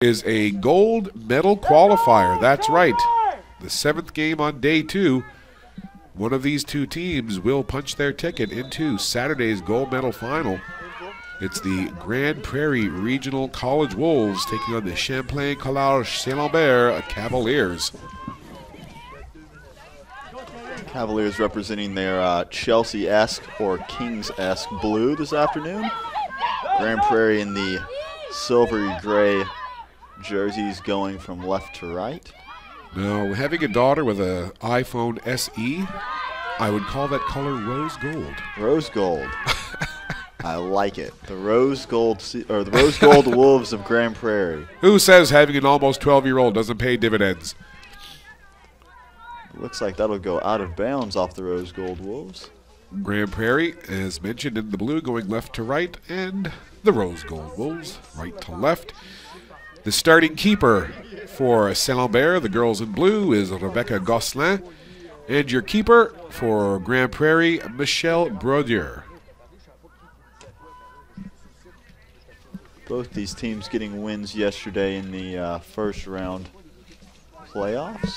is a gold medal qualifier. That's right. The 7th game on day 2. One of these two teams will punch their ticket into Saturday's gold medal final. It's the Grande Prairie Regional College Wolves taking on the Champlain College Saint-Lambert Cavaliers. Cavaliers representing their Chelsea-esque or Kings-esque blue this afternoon. Grande Prairie in the silvery gray jerseys going from left to right. Now, having a daughter with an iPhone SE, I would call that color rose gold. Rose gold. I like it. The rose gold, or the rose gold Wolves of Grande Prairie. Who says having an almost 12-year-old doesn't pay dividends? Looks like that'll go out of bounds off the rose gold Wolves. Grande Prairie, as mentioned, in the blue going left to right, and the rose gold Wolves right to left. The starting keeper for Saint-Lambert, the girls in blue, is Rebecca Gosselin. And your keeper for Grande Prairie, Michelle Brodier. Both these teams getting wins yesterday in the first round playoffs.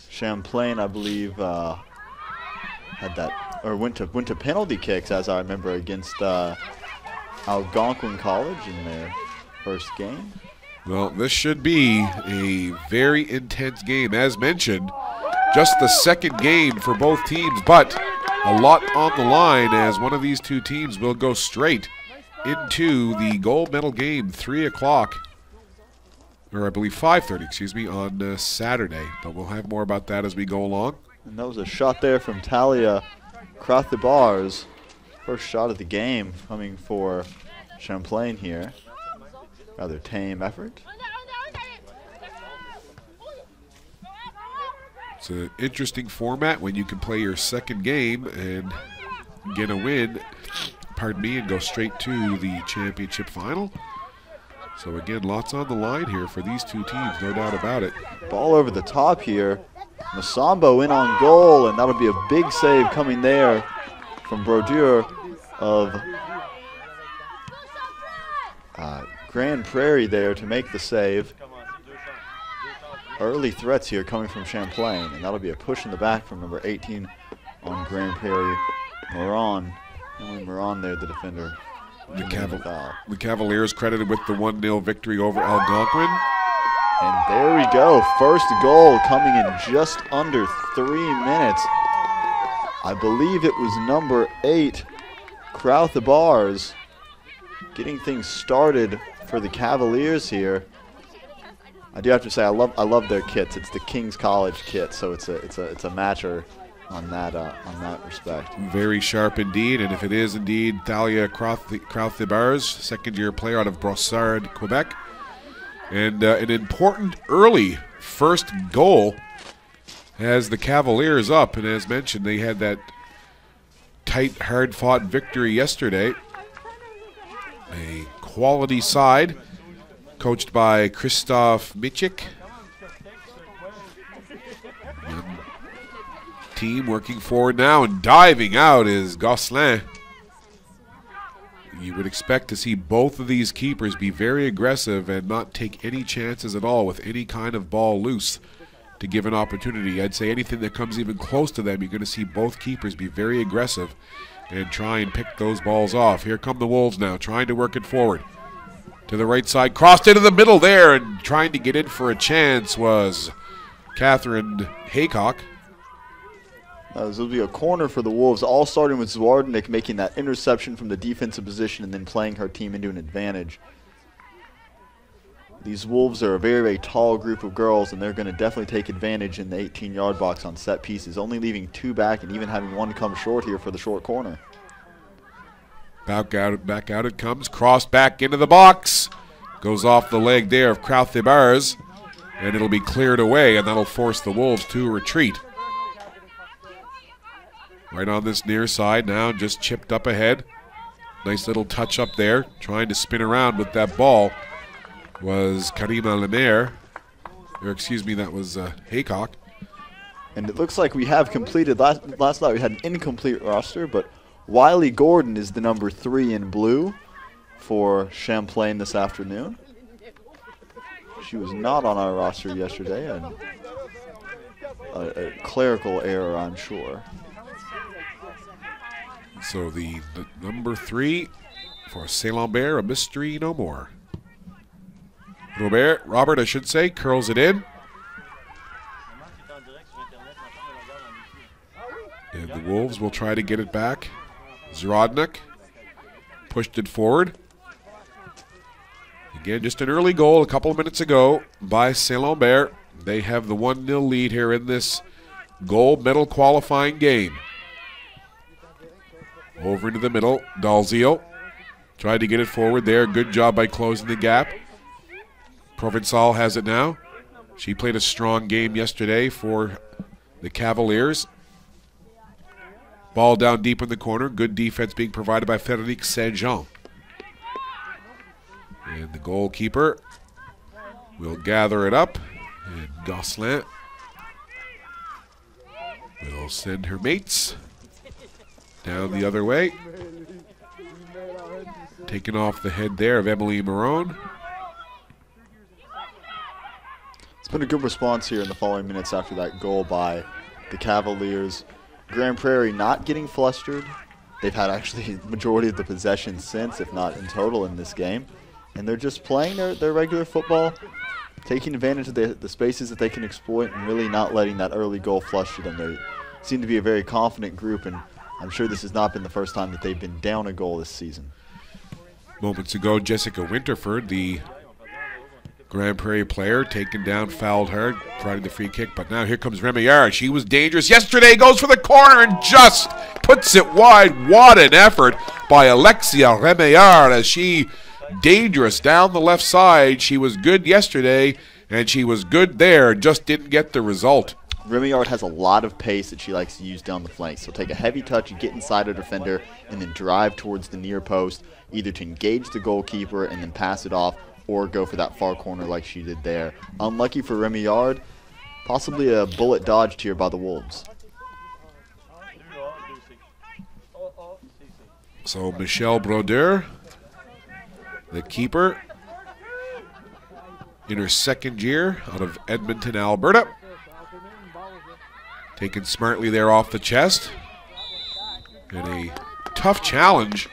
Champlain, I believe, had that, or went to penalty kicks, as I remember, against Algonquin College in their first game. Well, this should be a very intense game. As mentioned, just the second game for both teams, but a lot on the line as one of these two teams will go straight into the gold medal game, 3 o'clock, or I believe 5:30, excuse me, on Saturday. But we'll have more about that as we go along. And that was a shot there from Talia Krathibars. First shot of the game coming for Champlain here. Rather tame effort. It's an interesting format when you can play your second game and get a win, and go straight to the championship final. So again, lots on the line here for these two teams, no doubt about it. Ball over the top here. Masambo in on goal, and that'll be a big save coming there from Brodier of Grande Prairie there to make the save. Early threats here coming from Champlain, and that'll be a push in the back from number 18 on Grande Prairie. Moran, Emily Moran there, the defender. The Cavaliers credited with the 1-0 victory over Algonquin. And there we go, first goal coming in just under 3 minutes. I believe it was number 8, Krathibars, getting things started for the Cavaliers here. I do have to say I love their kits. It's the King's College kit, so it's a matcher on that respect. Very sharp indeed, and if it is indeed Thalia Krathibars, second-year player out of Brossard, Quebec, and an important early first goal has the Cavaliers up, and as mentioned, they had that tight, hard-fought victory yesterday. A quality side, coached by Christoph Michik. Team working forward now, and diving out is Gosselin. You would expect to see both of these keepers be very aggressive and not take any chances at all with any kind of ball loose to give an opportunity. I'd say anything that comes even close to them, you're going to see both keepers be very aggressive and try and pick those balls off. Here come the Wolves now, trying to work it forward. To the right side, crossed into the middle there, and trying to get in for a chance was Catherine Haycock. This will be a corner for the Wolves, all starting with Zwardenik making that interception from the defensive position and then playing her team into an advantage. These Wolves are a very, very tall group of girls, and they're going to definitely take advantage in the 18-yard box on set pieces, only leaving 2 back and even having 1 come short here for the short corner. Back out it comes, crossed back into the box. Goes off the leg there of Krathibars, and it'll be cleared away, and that'll force the Wolves to retreat. Right on this near side now, just chipped up ahead. Nice little touch up there, trying to spin around with that ball was Karima Lemaire. Or excuse me, that was Haycock. And it looks like we have completed, last night we had an incomplete roster, but Wiley Gordon is the number 3 in blue for Champlain this afternoon. She was not on our roster yesterday, and a clerical error, I'm sure. So the number 3 for Saint-Lambert, a mystery no more. Robert, I should say, curls it in. And the Wolves will try to get it back. Zrodnik pushed it forward. Again, just an early goal a couple of minutes ago by Saint-Lambert. They have the 1-0 lead here in this gold medal qualifying game. Over into the middle, Dalziel tried to get it forward there. Good job by closing the gap. Provençal has it now. She played a strong game yesterday for the Cavaliers. Ball down deep in the corner. Good defense being provided by Frédéric Saint-Jean. And the goalkeeper will gather it up. And Gosselin will send her mates down the other way. Taking off the head there of Emily Marone. It's been a good response here in the following minutes after that goal by the Cavaliers. Grand Prairie not getting flustered. They've had actually the majority of the possession since, if not in total, in this game. And they're just playing their regular football, taking advantage of the spaces that they can exploit and really not letting that early goal fluster them. They seem to be a very confident group, and I'm sure this has not been the first time that they've been down a goal this season. Moments ago, Jessica Winterford, the Grand Prairie player, taken down, fouled hard, providing the free kick. But now here comes Remillard. She was dangerous yesterday, goes for the corner and just puts it wide. What an effort by Alexia Remillard as she dangerous down the left side. She was good yesterday, and she was good there, just didn't get the result. Remillard has a lot of pace that she likes to use down the flanks. So take a heavy touch and get inside a defender and then drive towards the near post, either to engage the goalkeeper and then pass it off or go for that far corner like she did there. Unlucky for Remillard, possibly a bullet dodged here by the Wolves. So Michelle Brodeur, the keeper, in her second year out of Edmonton, Alberta. Taken smartly there off the chest. And a tough challenge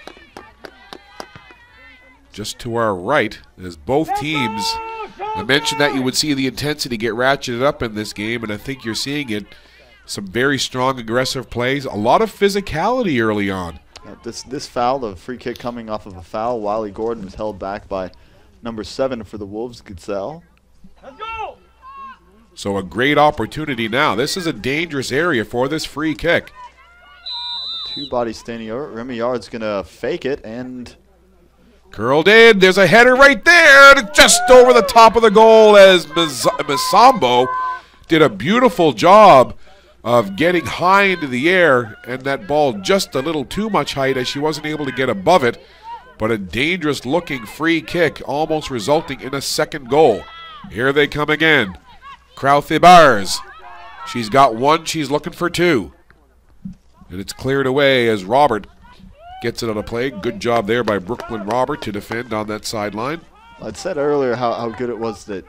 just to our right as both teams, I mentioned that you would see the intensity get ratcheted up in this game, and I think you're seeing it. Some very strong aggressive plays, a lot of physicality early on. This foul, the free kick coming off of a foul, Wiley Gordon was held back by number 7 for the Wolves, Gazelle. Let's go! So a great opportunity now. This is a dangerous area for this free kick. Two bodies standing over. Remillard's going to fake it and curled in. There's a header right there, just over the top of the goal as Misambo did a beautiful job of getting high into the air, and that ball just a little too much height as she wasn't able to get above it. But a dangerous looking free kick, almost resulting in a second goal. Here they come again. Krauthe Bars. She's got one, she's looking for two. And it's cleared away as Robert gets it on a play. Good job there by Brooklyn Robert to defend on that sideline. I'd said earlier how good it was that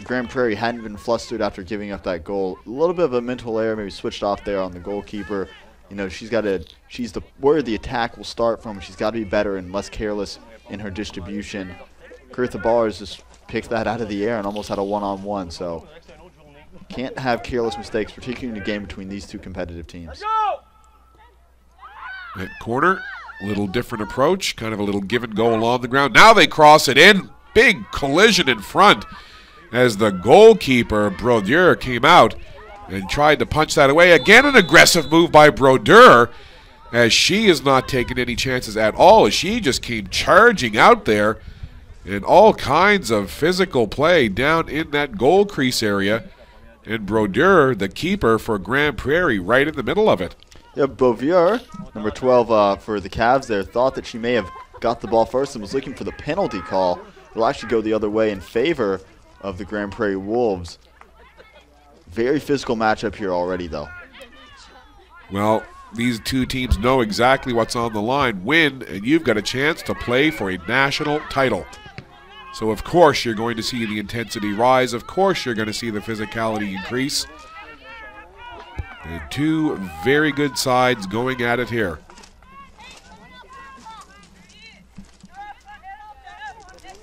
Grand Prairie hadn't been flustered after giving up that goal. A little bit of a mental error, maybe switched off there on the goalkeeper. You know, she's where the attack will start from. She's got to be better and less careless in her distribution. Krauthe Bars just picked that out of the air and almost had a one-on-one. So can't have careless mistakes, particularly in a game between these two competitive teams. That corner, a little different approach, kind of a little give and go along the ground. Now they cross it in. Big collision in front as the goalkeeper, Brodeur, came out and tried to punch that away. Again, an aggressive move by Brodeur as she is not taking any chances at all, as she just came charging out there, and all kinds of physical play down in that goal crease area. And Brodeur, the keeper for Grand Prairie, right in the middle of it. Yeah, Beauvier, number 12 for the Cavs there, thought that she may have got the ball first and was looking for the penalty call. It'll actually go the other way in favor of the Grand Prairie Wolves. Very physical matchup here already, though. Well, these two teams know exactly what's on the line. Win, and you've got a chance to play for a national title. So of course you're going to see the intensity rise. Of course you're going to see the physicality increase. The two very good sides going at it here.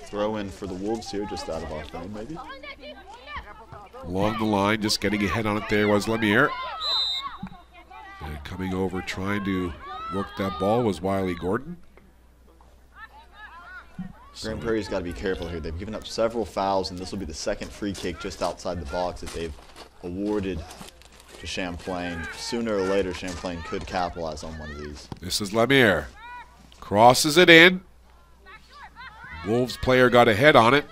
Throw in for the Wolves here, just out of our frame maybe. Along the line, just getting ahead on it there was Lemire. And coming over, trying to work that ball was Wiley Gordon. Grand Prairie's got to be careful here. They've given up several fouls, and this will be the second free kick just outside the box that they've awarded to Champlain. Sooner or later, Champlain could capitalize on one of these. This is Lemire. Crosses it in. Wolves player got a head on it.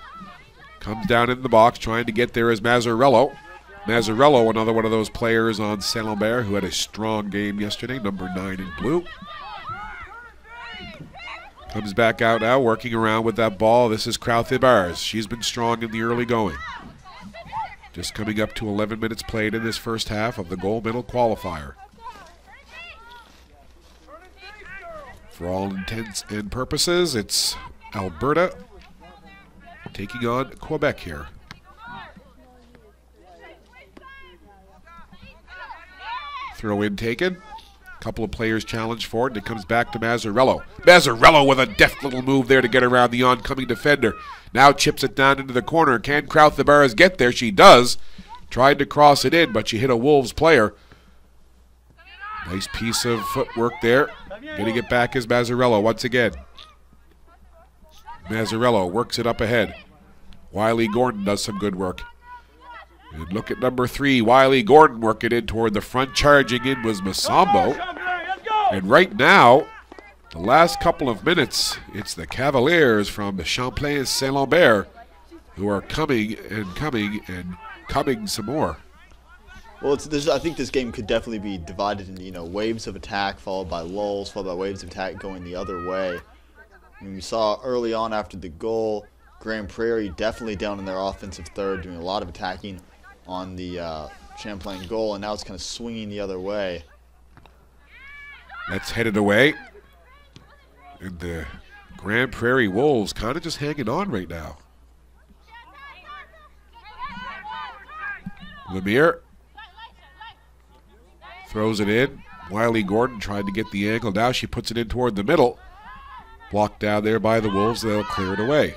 Comes down in the box, trying to get there is Mazzarello. Mazzarello, another one of those players on Saint-Lambert who had a strong game yesterday, number 9 in blue. Comes back out now, working around with that ball. This is Krauthe-Bars. She's been strong in the early going. Just coming up to 11 minutes played in this first half of the gold medal qualifier. For all intents and purposes, it's Alberta taking on Quebec here. Throw in taken. A couple of players challenged for it, and it comes back to Mazzarello. Mazzarello with a deft little move there to get around the oncoming defender. Now chips it down into the corner. Can Krauthe-Bars get there? She does. Tried to cross it in, but she hit a Wolves player. Nice piece of footwork there. Getting it back is Mazzarello once again. Mazzarello works it up ahead. Wiley Gordon does some good work. And look at number 3, Wiley Gordon working in toward the front. Charging in was Massambo. And right now, the last couple of minutes, it's the Cavaliers from Champlain Saint-Lambert who are coming and coming and coming some more. Well, I think this game could definitely be divided into waves of attack followed by lulls, followed by waves of attack going the other way. And we saw early on after the goal, Grand Prairie definitely down in their offensive third, doing a lot of attacking on the Champlain goal, and now it's kind of swinging the other way. That's headed away. And the Grand Prairie Wolves kind of just hanging on right now. Lemire throws it in. Wiley Gordon tried to get the angle. Now she puts it in toward the middle. Blocked down there by the Wolves. They'll clear it away.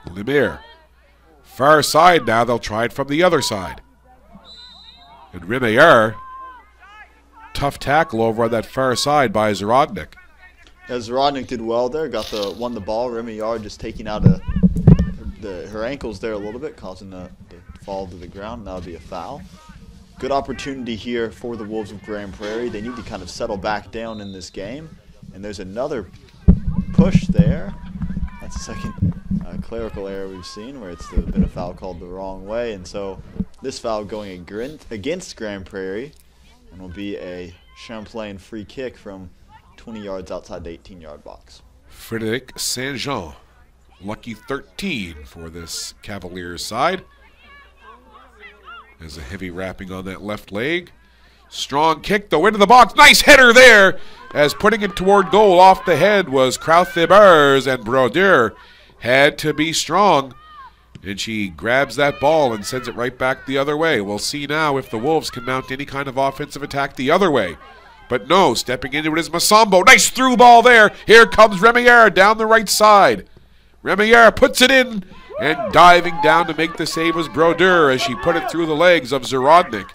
Lemire. Far side now. They'll try it from the other side. And Rémeillard. Tough tackle over on that far side by Zarodnik. Yeah, Zarodnik did well there. Won the ball. Rémeillard just taking out her ankles there a little bit, causing the fall to the ground. That would be a foul. Good opportunity here for the Wolves of Grand Prairie. They need to kind of settle back down in this game. And there's another push there. That's the second clerical error we've seen where it's been a foul called the wrong way. And so this foul going against Grand Prairie and will be a Champlain free kick from 20 yards outside the 18-yard box. Frédéric Saint-Jean, lucky 13 for this Cavaliers side. There's a heavy wrapping on that left leg. Strong kick, though, into the box. Nice header there, as putting it toward goal off the head was Krauthe-Bars, and Brodeur had to be strong. And she grabs that ball and sends it right back the other way. We'll see now if the Wolves can mount any kind of offensive attack the other way. But no, stepping into it is Massambo. Nice through ball there. Here comes Rémeillard down the right side. Rémeillard puts it in, and diving down to make the save was Brodeur as she put it through the legs of Zarodnik.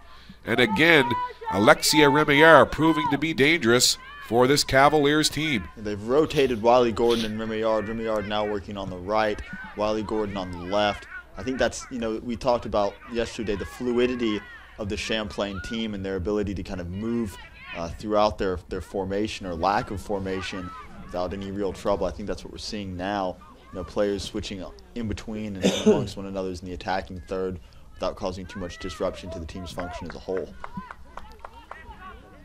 And again, Alexia Rémeillard proving to be dangerous for this Cavaliers team. They've rotated Wiley Gordon and Rémeillard. Rémeillard now working on the right, Wiley Gordon on the left. I think that's, we talked about yesterday the fluidity of the Champlain team and their ability to kind of move throughout their formation or lack of formation without any real trouble. I think that's what we're seeing now. Players switching in between and amongst one another in the attacking third without causing too much disruption to the team's function as a whole.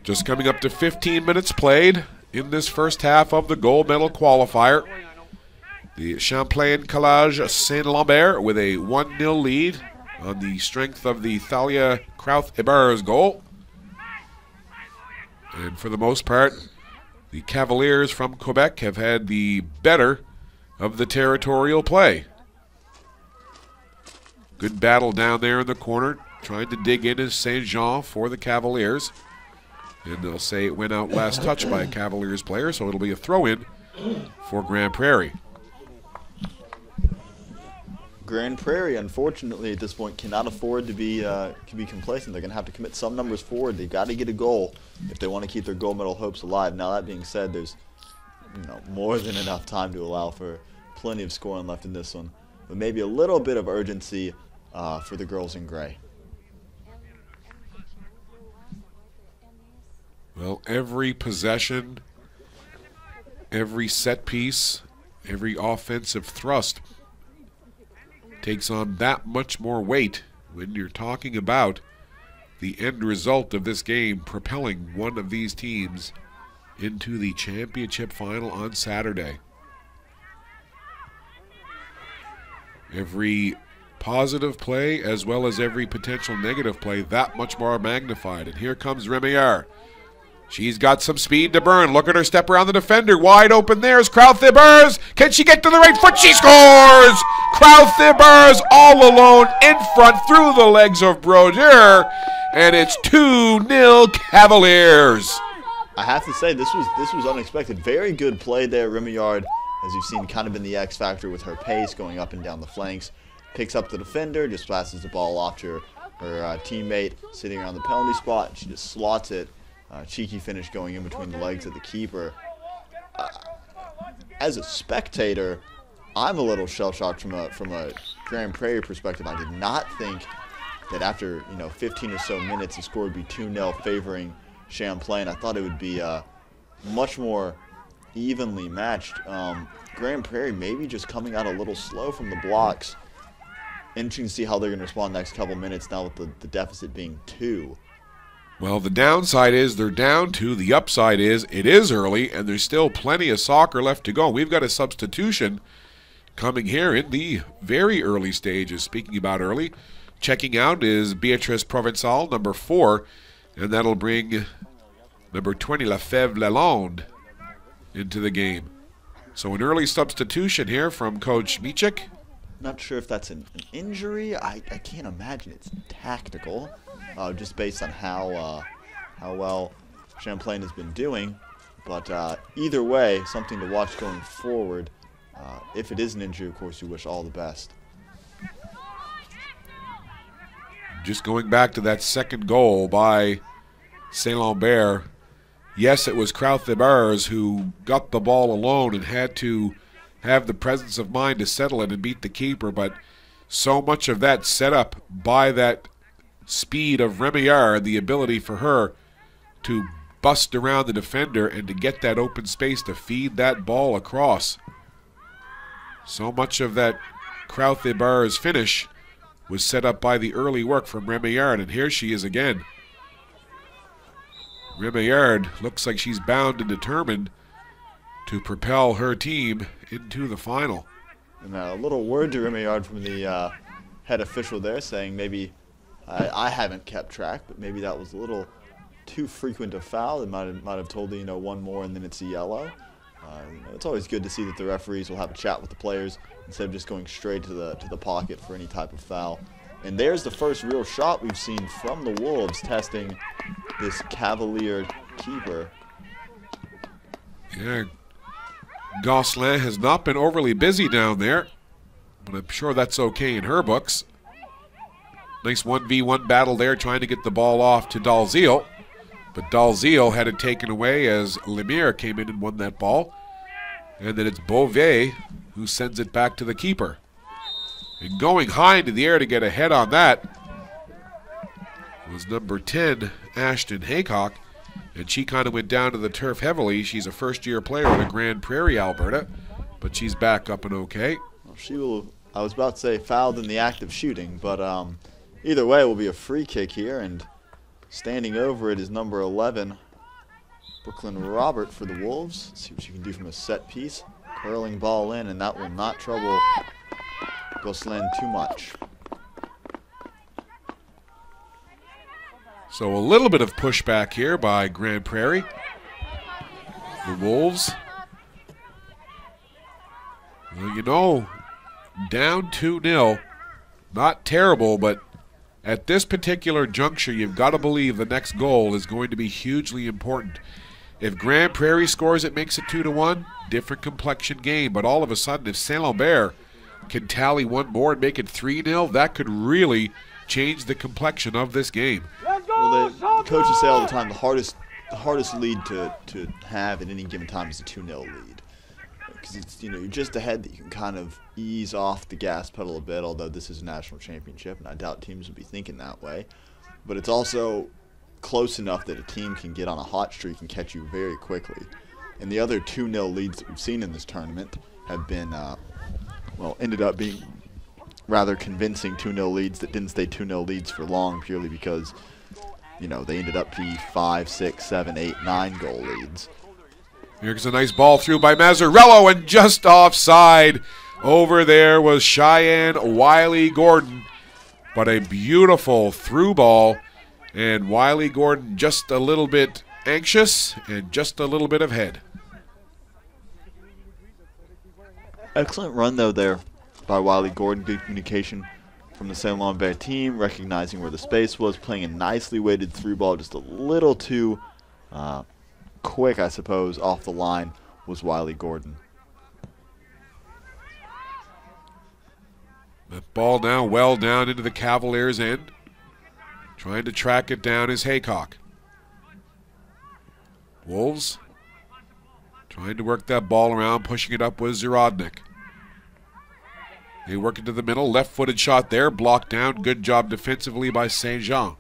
Just coming up to 15 minutes played in this first half of the gold medal qualifier. The Champlain College Saint-Lambert with a 1-0 lead on the strength of the Thalia Krauthe-Bars goal. And for the most part, the Cavaliers from Quebec have had the better of the territorial play. Good battle down there in the corner. Trying to dig in is St. Jean for the Cavaliers. And they'll say it went out last touch by a Cavaliers player, so it'll be a throw-in for Grand Prairie. Grand Prairie, unfortunately, at this point, cannot afford to be complacent. They're going to have to commit some numbers forward. They've got to get a goal if they want to keep their gold medal hopes alive. Now, that being said, there's more than enough time to allow for plenty of scoring left in this one. But maybe a little bit of urgency for the girls in gray. Well, every possession, every set piece, every offensive thrust takes on that much more weight when you're talking about the end result of this game propelling one of these teams into the championship final on Saturday. Every positive play as well as every potential negative play that much more magnified. And here comes Remillard. She's got some speed to burn. Look at her step around the defender. Wide open there's Crowther-Burs. Can she get to the right foot? She scores! Crowther-Burs all alone in front through the legs of Brodeur. And it's 2-0 Cavaliers. I have to say, this was unexpected. Very good play there, Remillard, as you've seen, kind of in the X factor with her pace going up and down the flanks. Picks up the defender, just passes the ball off to her teammate sitting around the penalty spot. And she just slots it. Cheeky finish going in between the legs of the keeper. As a spectator, I'm a little shell-shocked from a Grand Prairie perspective. I did not think that after 15 or so minutes, the score would be 2-0 favoring Champlain. I thought it would be much more evenly matched. Grand Prairie maybe just coming out a little slow from the blocks. Interesting to see how they're going to respond next couple minutes now with the deficit being 2. Well, the downside is they're down 2. The upside is it is early, and there's still plenty of soccer left to go. We've got a substitution coming here in the very early stages. Speaking about early, checking out is Beatrice Provençal, number 4, and that'll bring number 20, Lefebvre Lalonde, into the game. So an early substitution here from Coach Michik. Not sure if that's an injury. I can't imagine it's tactical, just based on how well Champlain has been doing. But either way, something to watch going forward. If it is an injury, of course, you wish all the best. Just going back to that second goal by Saint-Lambert. Yes, it was Crowther-Burs who got the ball alone and had to have the presence of mind to settle it and beat the keeper, but so much of that set up by that speed of Remillard, the ability for her to bust around the defender and to get that open space to feed that ball across. So much of that Crowther-Burs finish was set up by the early work from Remillard, and here she is again. Remillard looks like she's bound and determined to propel her team into the final. And a little word to Remillard from the head official there, saying maybe I haven't kept track, but maybe that was a little too frequent a foul. It might have told you, one more and then it's a yellow. It's always good to see that the referees will have a chat with the players instead of just going straight to the pocket for any type of foul. And there's the first real shot we've seen from the Wolves testing this Cavalier keeper. Yeah, Gosselin has not been overly busy down there, but I'm sure that's okay in her books. Nice 1v1 battle there, trying to get the ball off to Dalziel, but Dalziel had it taken away as Lemire came in and won that ball. And then it's Beauvais who sends it back to the keeper. And going high into the air to get a head on that was number 10, Ashton Haycock. And she kind of went down to the turf heavily. She's a first-year player in Grand Prairie, Alberta, but she's back up and okay. Well, she will, I was about to say, fouled in the act of shooting, but either way, it will be a free kick here, and standing over it is number 11, Brooklyn Robert for the Wolves. Let's see what she can do from a set piece. Curling ball in, and that will not trouble Gosselin too much. So a little bit of pushback here by Grand Prairie. The Wolves, well, know, down 2-0, not terrible, but at this particular juncture, you've got to believe the next goal is going to be hugely important. If Grand Prairie scores, it makes it 2-1, different complexion game. But all of a sudden, if Saint-Lambert can tally one more and make it 3-0, that could really change the complexion of this game. Well, the coaches say all the time the hardest lead to have at any given time is a 2-0 lead. Because it's, you know, you're just ahead that you can kind of ease off the gas pedal a bit, although this is a national championship, and I doubt teams will be thinking that way. But it's also close enough that a team can get on a hot streak and catch you very quickly. And the other 2-0 leads that we've seen in this tournament have been, well, ended up being rather convincing 2-0 leads that didn't stay 2-0 leads for long, purely because, you know, they ended up being 5, 6, 7, 8, 9 goal leads. Here's a nice ball through by Mazzarello, and just offside. Over there was Cheyenne Wiley-Gordon, but a beautiful through ball, and Wiley-Gordon just a little bit anxious and just a little bit of head. Excellent run, though, there by Wiley-Gordon. Good communication from the Saint-Lambert team, recognizing where the space was, playing a nicely weighted through ball, just a little too quick, I suppose, off the line was Wiley-Gordon. That ball now well down into the Cavaliers' end. Trying to track it down is Haycock. Wolves trying to work that ball around, pushing it up with Zarodnik. They work into the middle, left-footed shot there, blocked down. Good job defensively by Saint Jean.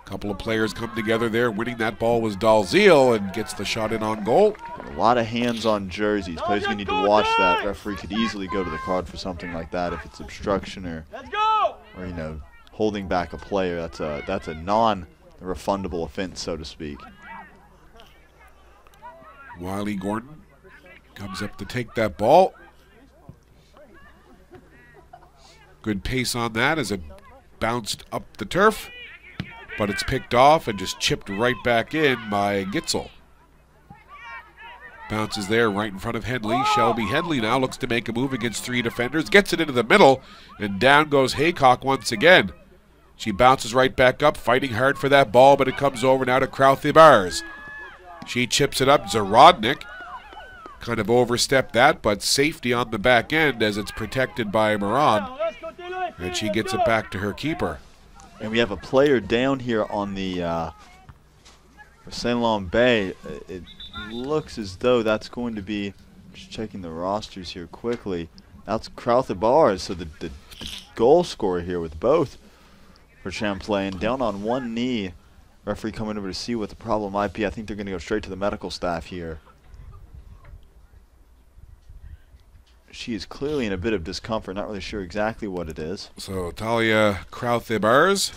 Couple of players come together there. Winning that ball was Dalziel, and gets the shot in on goal. A lot of hands on jerseys. Players going to need to watch that. Referee could easily go to the card for something like that if it's obstruction or you know, holding back a player. That's a non-refundable offense, so to speak. Wiley-Gordon comes up to take that ball. Good pace on that as it bounced up the turf. But it's picked off and just chipped right back in by Gitzel. Bounces there right in front of Henley. Shelby Henley now looks to make a move against 3 defenders. Gets it into the middle, and down goes Haycock once again. She bounces right back up, fighting hard for that ball, but it comes over now to Krauthe-Bars. She chips it up. Zarodnik kind of overstepped that, but safety on the back end as it's protected by Moran. And she gets it back to her keeper. And we have a player down here on the for Saint-Lambert. It looks as though that's going to be, just checking the rosters here quickly, that's Krauthe-Bars, so the goal scorer here with both for Champlain. Down on one knee, referee coming over to see what the problem might be. I think they're going to go straight to the medical staff here. She is clearly in a bit of discomfort, not really sure exactly what it is. So Talia Krauthe-Bars,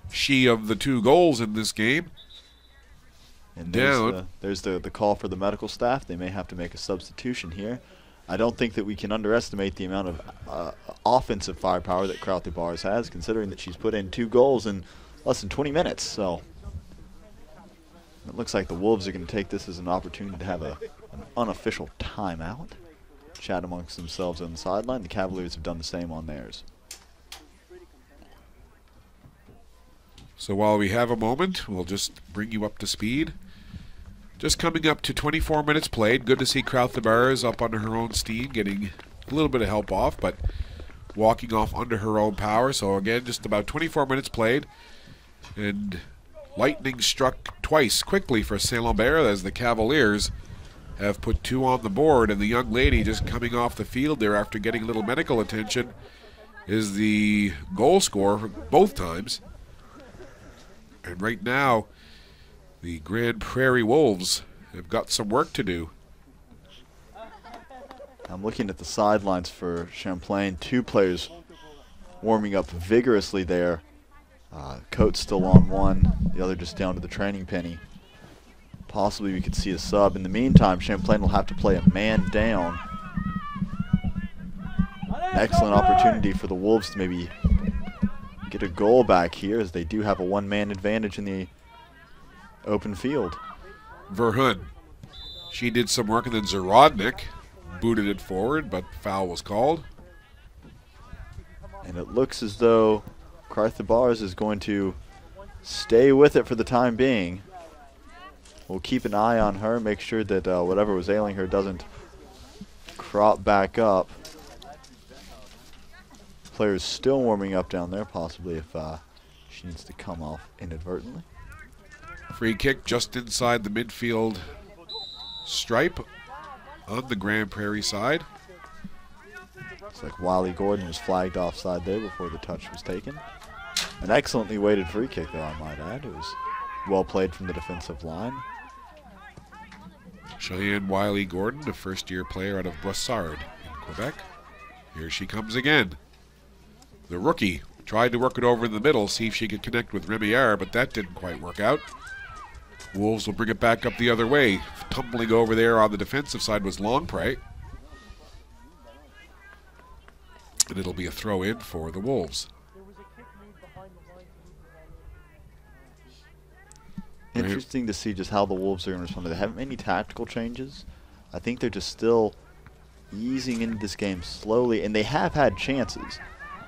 she of the 2 goals in this game. And down. There's the call for the medical staff. They may have to make a substitution here. I don't think that we can underestimate the amount of offensive firepower that Krauthe-Bars has, considering that she's put in 2 goals in less than 20 minutes. So it looks like the Wolves are going to take this as an opportunity to have an unofficial timeout. Chat amongst themselves on the sideline. The Cavaliers have done the same on theirs. So while we have a moment, we'll just bring you up to speed. Just coming up to 24 minutes played. Good to see Krauthe-Bars up under her own steam, getting a little bit of help off, but walking off under her own power. So again, just about 24 minutes played. And lightning struck twice quickly for Saint-Lambert as the Cavaliers have put 2 on the board, and the young lady just coming off the field there after getting a little medical attention is the goal scorer both times. And right now, the Grand Prairie Wolves have got some work to do. I'm looking at the sidelines for Champlain. 2 players warming up vigorously there. Coates still on one, the other just down to the training penny. Possibly we could see a sub. In the meantime, Champlain will have to play a man down. An excellent opportunity for the Wolves to maybe get a goal back here, as they do have a 1-man advantage in the open field. Verhoeven. She did some work, and then Zarodnik booted it forward, but foul was called. And it looks as though Cartha Bars is going to stay with it for the time being. We'll keep an eye on her, make sure that whatever was ailing her doesn't crop back up. Player's still warming up down there, possibly if she needs to come off inadvertently. Free kick just inside the midfield stripe on the Grand Prairie side. Looks like Wiley Gordon was flagged offside there before the touch was taken. An excellently weighted free kick, though, I might add. It was well played from the defensive line. Cheyenne Wiley Gordon, a first-year player out of Brossard in Quebec. Here she comes again. The rookie tried to work it over in the middle, see if she could connect with Remillard, but that didn't quite work out. Wolves will bring it back up the other way. Tumbling over there on the defensive side was Longpre. And it'll be a throw-in for the Wolves. Interesting to see just how the Wolves are going to respond. They haven't made any tactical changes. I think they're just still easing into this game slowly, and they have had chances.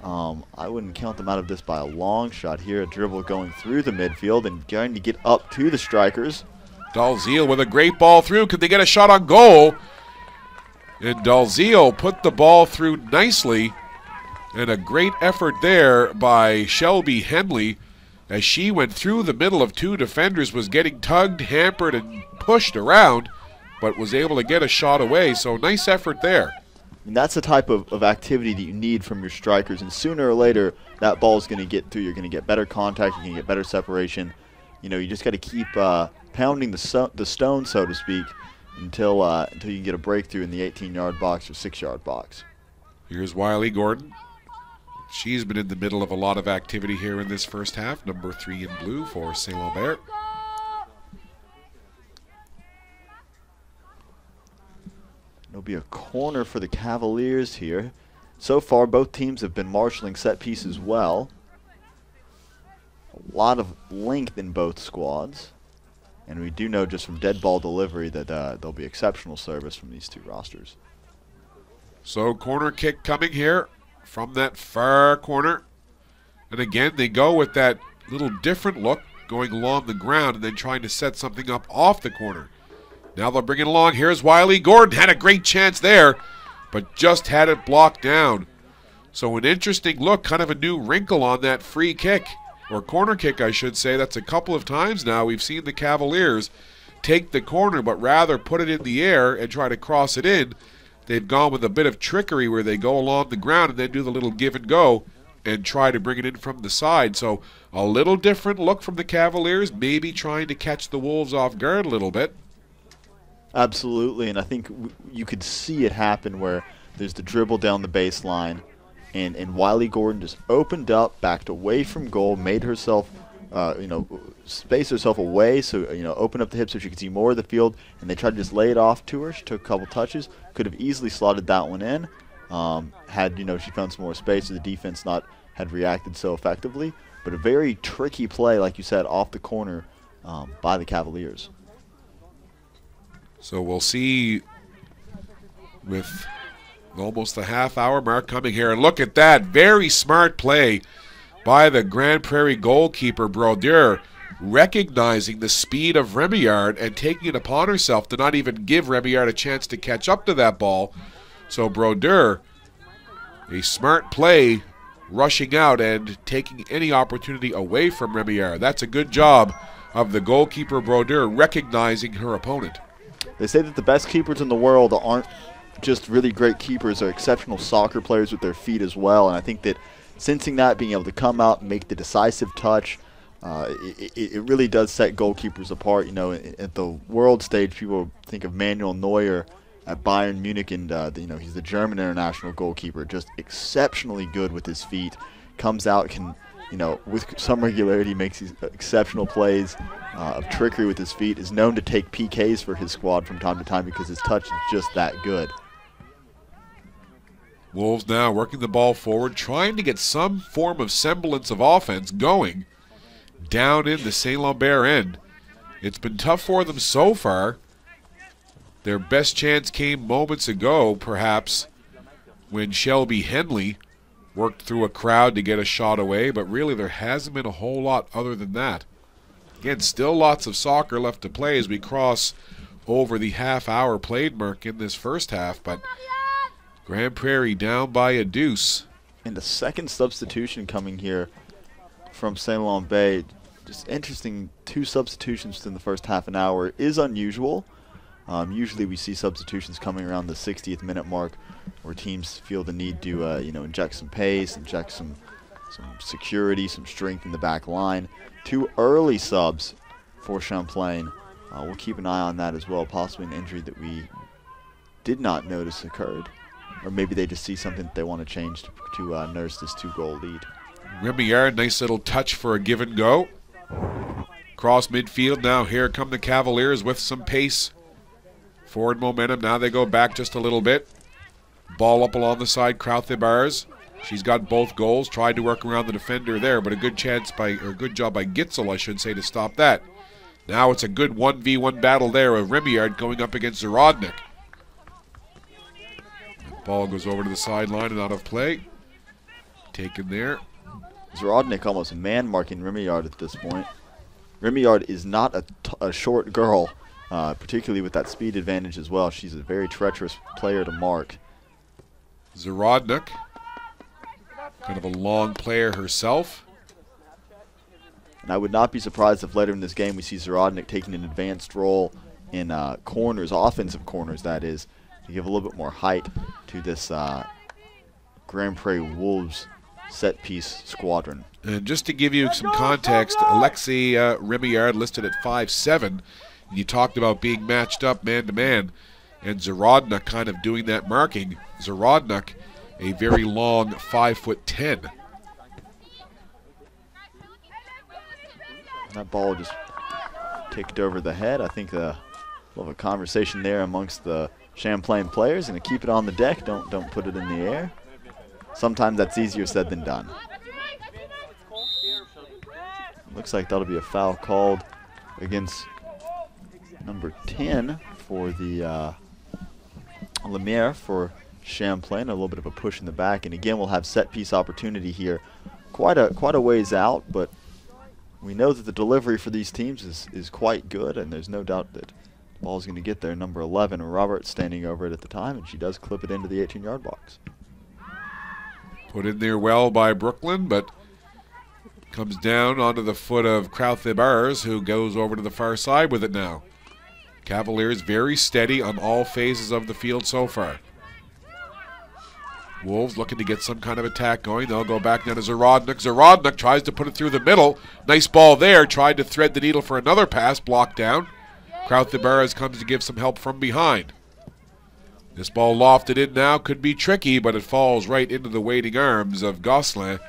I wouldn't count them out of this by a long shot here. A dribble going through the midfield and going to get up to the strikers. Dalziel with a great ball through. Could they get a shot on goal? And Dalziel put the ball through nicely. And a great effort there by Shelby Henley as she went through the middle of two defenders, was getting tugged, hampered, and pushed around, but was able to get a shot away. So nice effort there. And that's the type of activity that you need from your strikers. And sooner or later, that ball is going to get through. You're going to get better contact. You're going to get better separation. You know, you just got to keep pounding the stone, so to speak, until you can get a breakthrough in the 18-yard box or 6-yard box. Here's Wiley Gordon. She's been in the middle of a lot of activity here in this first half. Number 3 in blue for St. Lambert. It'll be a corner for the Cavaliers here. So far, both teams have been marshalling set pieces well. A lot of length in both squads. And we do know just from dead ball delivery that there'll be exceptional service from these two rosters. So corner kick coming here from that far corner. And again, they go with that little different look, going along the ground and then trying to set something up off the corner. Now they'll bring it along. Here's Wiley Gordon. Had a great chance there, but just had it blocked down. So an interesting look, kind of a new wrinkle on that free kick, or corner kick, I should say. That's a couple of times now we've seen the Cavaliers take the corner, but rather put it in the air and try to cross it in. They've gone with a bit of trickery where they go along the ground and then do the little give and go and try to bring it in from the side. So a little different look from the Cavaliers, maybe trying to catch the Wolves off guard a little bit. Absolutely, and I think you could see it happen where there's the dribble down the baseline, and Wiley Gordon just opened up, backed away from goal, made herself, spaced herself away, so, opened up the hips so she could see more of the field, and they tried to just lay it off to her. She took a couple touches, could have easily slotted that one in, had, she found some more space, so the defense had reacted so effectively, but a very tricky play, like you said, off the corner by the Cavaliers. So we'll see with almost the half-hour mark coming here. And look at that. Very smart play by the Grand Prairie goalkeeper, Brodeur, recognizing the speed of Remillard and taking it upon herself to not even give Remillard a chance to catch up to that ball. So Brodeur, a smart play, rushing out and taking any opportunity away from Remillard. That's a good job of the goalkeeper, Brodeur, recognizing her opponent. They say that the best keepers in the world aren't just really great keepers, they're exceptional soccer players with their feet as well. And I think that sensing that, being able to come out and make the decisive touch, it really does set goalkeepers apart. At the world stage, people think of Manuel Neuer at Bayern Munich, and he's the German international goalkeeper, just exceptionally good with his feet. Comes out, can with some regularity makes these exceptional plays of trickery with his feet, is known to take PKs for his squad from time to time because his touch is just that good. Wolves now working the ball forward, trying to get some form of semblance of offense going down in the St. Lambert end. It's been tough for them so far. Their best chance came moments ago, perhaps, when Shelby Henley worked through a crowd to get a shot away, but really there hasn't been a whole lot other than that. Again, still lots of soccer left to play as we cross over the half-hour played mark in this first half, but Grand Prairie down by a deuce. And the second substitution coming here from Saint Laurent Bay. Just interesting, 2 substitutions within the first half an hour is unusual. Usually we see substitutions coming around the 60th minute mark where teams feel the need to inject some pace, inject some security, some strength in the back line. 2 early subs for Champlain. We'll keep an eye on that as well, possibly an injury that we did not notice occurred. Or maybe they just see something that they want to change to nurse this 2-goal lead. Remillard, nice little touch for a give and go. Cross midfield now. Here come the Cavaliers with some pace. Forward momentum. Now they go back just a little bit. Ball up along the side. Krauthe-Bars. She's got both goals. Tried to work around the defender there, but a good job by Gitzel, I should say, to stop that. Now it's a good 1v1 battle there of Remillard going up against Zarodnik. Ball goes over to the sideline and out of play. Taken there. Zarodnik almost man-marking Remillard at this point. Remillard is not a short girl, particularly with that speed advantage as well. She's a very treacherous player to mark. Zarodnik, kind of a long player herself. And I would not be surprised if later in this game we see Zarodnik taking an advanced role in corners, offensive corners that is, to give a little bit more height to this Grand Prairie Wolves set-piece squadron. And just to give you some context, Alexei Remillard listed at 5'7". You talked about being matched up man-to-man, and Zarodnik kind of doing that marking. Zarodnik, a very long 5'10". That ball just ticked over the head. I think we'll have a conversation there amongst the Champlain players, and to keep it on the deck, don't put it in the air. Sometimes that's easier said than done. Looks like that'll be a foul called against number 10 for the Lemire for Champlain. A little bit of a push in the back, and again we'll have set piece opportunity here. Quite a ways out, but we know that the delivery for these teams is quite good, and there's no doubt that the ball's going to get there. Number 11, Roberts, standing over it at the time, and she does clip it into the 18-yard box. Put in there well by Brooklyn, but comes down onto the foot of Krauthe-Bars, who goes over to the far side with it now. Cavaliers very steady on all phases of the field so far. Wolves looking to get some kind of attack going. They'll go back down to Zarodnik. Zarodnik tries to put it through the middle. Nice ball there. Tried to thread the needle for another pass. Blocked down. Krauthe-Bars comes to give some help from behind. This ball lofted in now. Could be tricky, but it falls right into the waiting arms of Gosselin.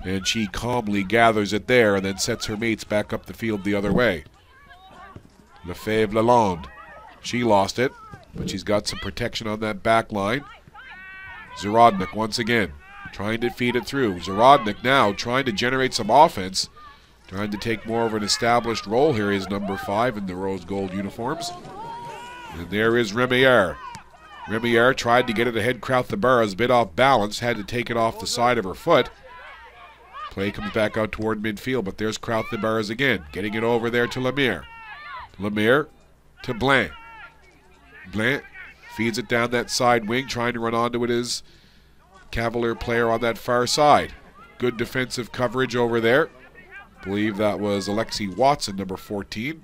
And she calmly gathers it there and then sets her mates back up the field the other way. Lefebvre-Lalonde. She lost it, but she's got some protection on that back line. Zarodnik once again trying to feed it through. Zarodnik now trying to generate some offense, trying to take more of an established role here. Is number 5 in the rose gold uniforms. And there is Remillard. Remillard tried to get it ahead. Krauthe-Bars, a bit off balance, had to take it off the side of her foot. Play comes back out toward midfield, but there's Krauthe-Bars again, getting it over there to Lemire. Lemire to Blanc. Blanc feeds it down that side wing. Trying to run onto it is Cavalier player on that far side. Good defensive coverage over there. Believe that was Alexi Watson, number 14.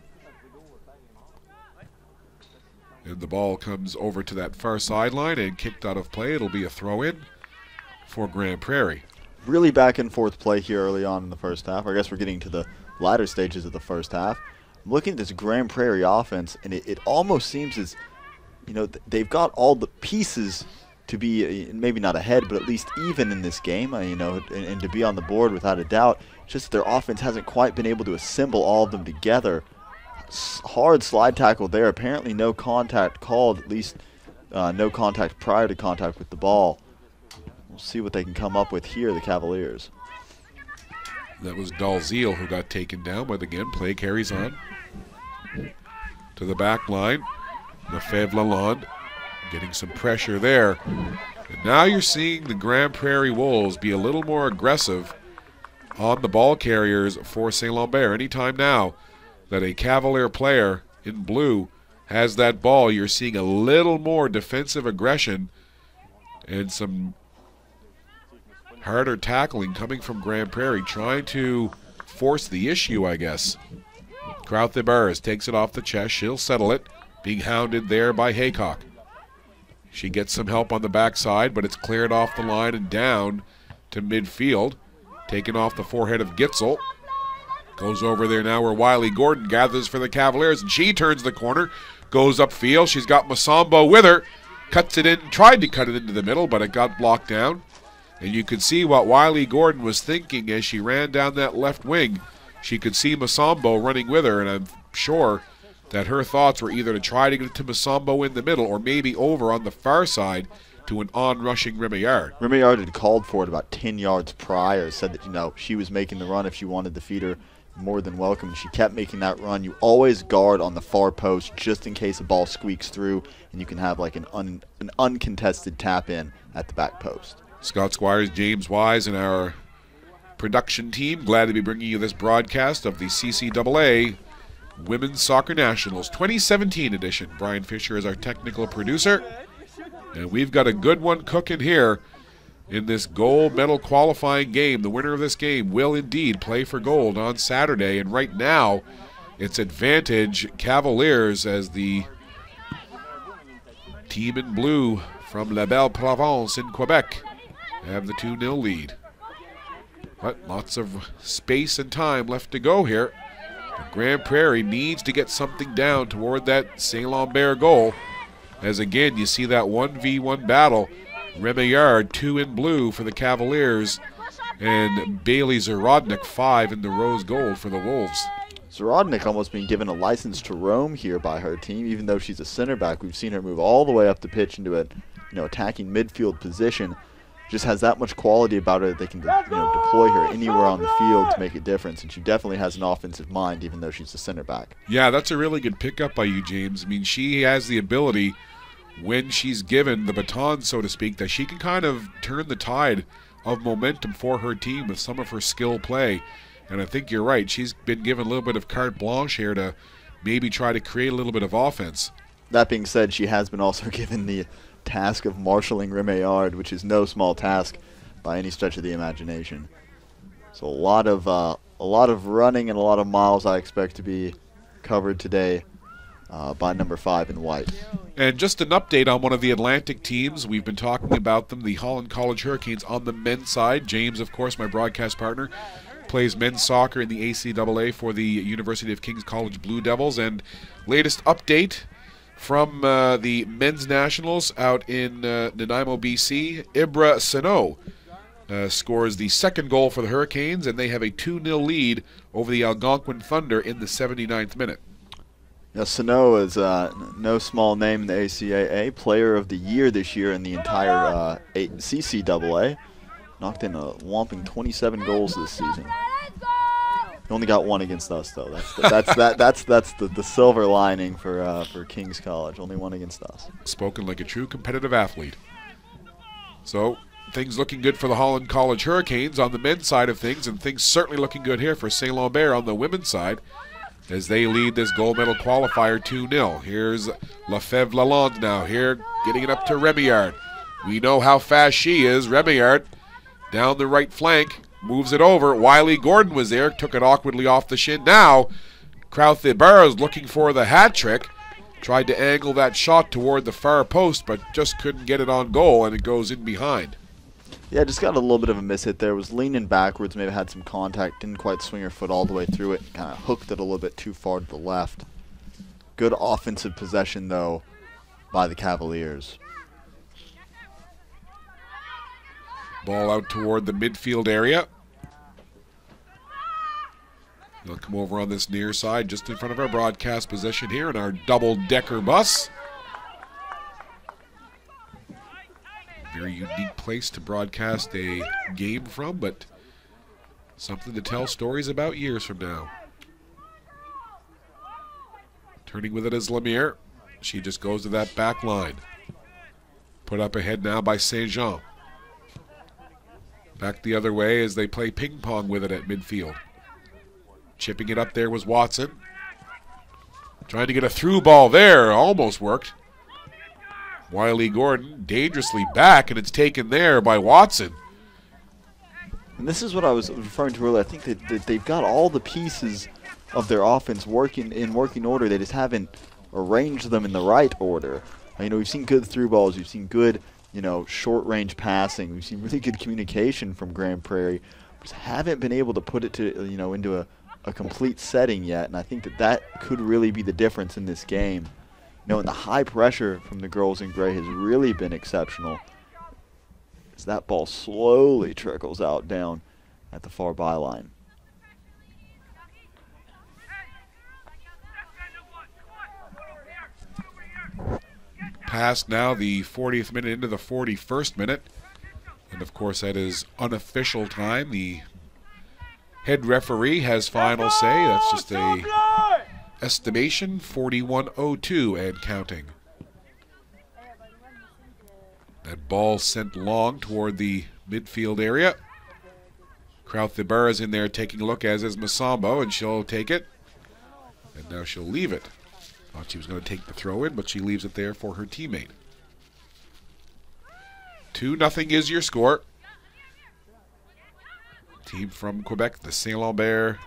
And the ball comes over to that far sideline and kicked out of play. It'll be a throw-in for Grand Prairie. Really back and forth play here early on in the first half. I guess we're getting to the latter stages of the first half. I'm looking at this Grand Prairie offense, and it almost seems as, you know, they've got all the pieces to be maybe not ahead, but at least even in this game, and to be on the board without a doubt. It's just their offense hasn't quite been able to assemble all of them together. Hard slide tackle there. Apparently no contact called, at least no contact prior to contact with the ball. We'll see what they can come up with here, the Cavaliers. That was Dalziel who got taken down, but again, play carries on. to the back line. Lefebvre Lalonde getting some pressure there. And now you're seeing the Grand Prairie Wolves be a little more aggressive on the ball carriers for St. Lambert. Anytime now that a Cavalier player in blue has that ball, you're seeing a little more defensive aggression and some harder tackling coming from Grand Prairie, trying to force the issue, I guess. Crowther Burrs takes it off the chest. She'll settle it, being hounded there by Haycock. She gets some help on the backside, but it's cleared off the line and down to midfield. Taken off the forehead of Gitzel. Goes over there now where Wiley Gordon gathers for the Cavaliers, and she turns the corner, goes upfield. She's got Masambo with her. Cuts it in, tried to cut it into the middle, but it got blocked down. And you could see what Wiley Gordon was thinking as she ran down that left wing. She could see Masambo running with her, and I'm sure that her thoughts were either to try to get it to Masambo in the middle or maybe over on the far side to an on-rushing Rémeillard. Rémeillard had called for it about 10 yards prior, said that, you know, she was making the run if she wanted the feeder. More than welcome, and she kept making that run. You always guard on the far post just in case a ball squeaks through and you can have like an uncontested tap in at the back post. Scott Squires, James Wise, and our production team glad to be bringing you this broadcast of the CCAA Women's Soccer Nationals 2017 edition. Brian Fisher is our technical producer, and we've got a good one cooking here in this gold medal qualifying game. The winner of this game will indeed play for gold on Saturday, and right now it's advantage Cavaliers as the team in blue from La Belle Provence in Quebec have the 2-0 lead. But lots of space and time left to go here. But Grand Prairie needs to get something down toward that St. Lambert goal, as again you see that 1v1 battle. Rémeillard 2 in blue for the Cavaliers, and Bailey Zarodnik 5 in the rose gold for the Wolves. Zarodnik almost being given a license to roam here by her team, even though she's a center back. We've seen her move all the way up the pitch into a, attacking midfield position. Just has that much quality about her that they can deploy her anywhere on the field to make a difference, and she definitely has an offensive mind, even though she's a center back. Yeah, that's a really good pickup by you, James. I mean, she has the ability, when she's given the baton, so to speak, that she can kind of turn the tide of momentum for her team with some of her skill play. And I think you're right. She's been given a little bit of carte blanche here to maybe try to create a little bit of offense. That being said, she has been also given the task of marshalling Rémeillard, which is no small task by any stretch of the imagination. So a lot of running and a lot of miles I expect to be covered today by number 5 in white. And just an update on one of the Atlantic teams. We've been talking about them, the Holland College Hurricanes on the men's side. James, of course, my broadcast partner, plays men's soccer in the ACAA for the University of King's College Blue Devils. And latest update from the men's nationals out in Nanaimo, BC, Ibra Sano scores the second goal for the Hurricanes, and they have a 2-0 lead over the Algonquin Thunder in the 79th minute. Now, Sano is no small name in the ACAA, player of the year this year in the entire CCAA. Knocked in a whopping 27 goals this season. He only got one against us, though. That's the silver lining for King's College. Only one against us. Spoken like a true competitive athlete. So things looking good for the Holland College Hurricanes on the men's side of things, and things certainly looking good here for St. Lambert on the women's side, as they lead this gold medal qualifier 2-0. Here's Lefebvre Lalonde now, here getting it up to Rémeillard. We know how fast she is. Rémeillard down the right flank, moves it over. Wiley Gordon was there, took it awkwardly off the shin. Now, Crowther Burrs looking for the hat trick. Tried to angle that shot toward the far post, but just couldn't get it on goal, and it goes in behind. Yeah, just got a little bit of a mishit there. Was leaning backwards, maybe had some contact, didn't quite swing her foot all the way through it. Kind of hooked it a little bit too far to the left. Good offensive possession, though, by the Cavaliers. Ball out toward the midfield area. They'll come over on this near side, just in front of our broadcast position here in our double-decker bus. Very unique place to broadcast a game from, but something to tell stories about years from now. Turning with it is Lemire. She just goes to that back line. Put up ahead now by Saint-Jean. Back the other way as they play ping pong with it at midfield. Chipping it up there was Watson. Trying to get a through ball there. Almost worked. Wiley Gordon dangerously back, and it's taken there by Watson. And this is what I was referring to earlier. I think that they've got all the pieces of their offense working in working order. They just haven't arranged them in the right order. You know, we've seen good through balls. We've seen good, you know, short-range passing. We've seen really good communication from Grand Prairie. We just haven't been able to put it to, you know, into a complete setting yet. And I think that could really be the difference in this game. You know, and the high pressure from the girls in gray has really been exceptional. As that ball slowly trickles out down at the far byline. Past now the 40th minute into the 41st minute. And of course that is unofficial time. The head referee has final say. That's just a estimation, 41:02 and counting. That ball sent long toward the midfield area. Krauthiber is in there taking a look, as is Masambo, and she'll take it. And now she'll leave it. Thought she was going to take the throw in, but she leaves it there for her teammate. 2-0 is your score. Team from Quebec, the Saint-Lambert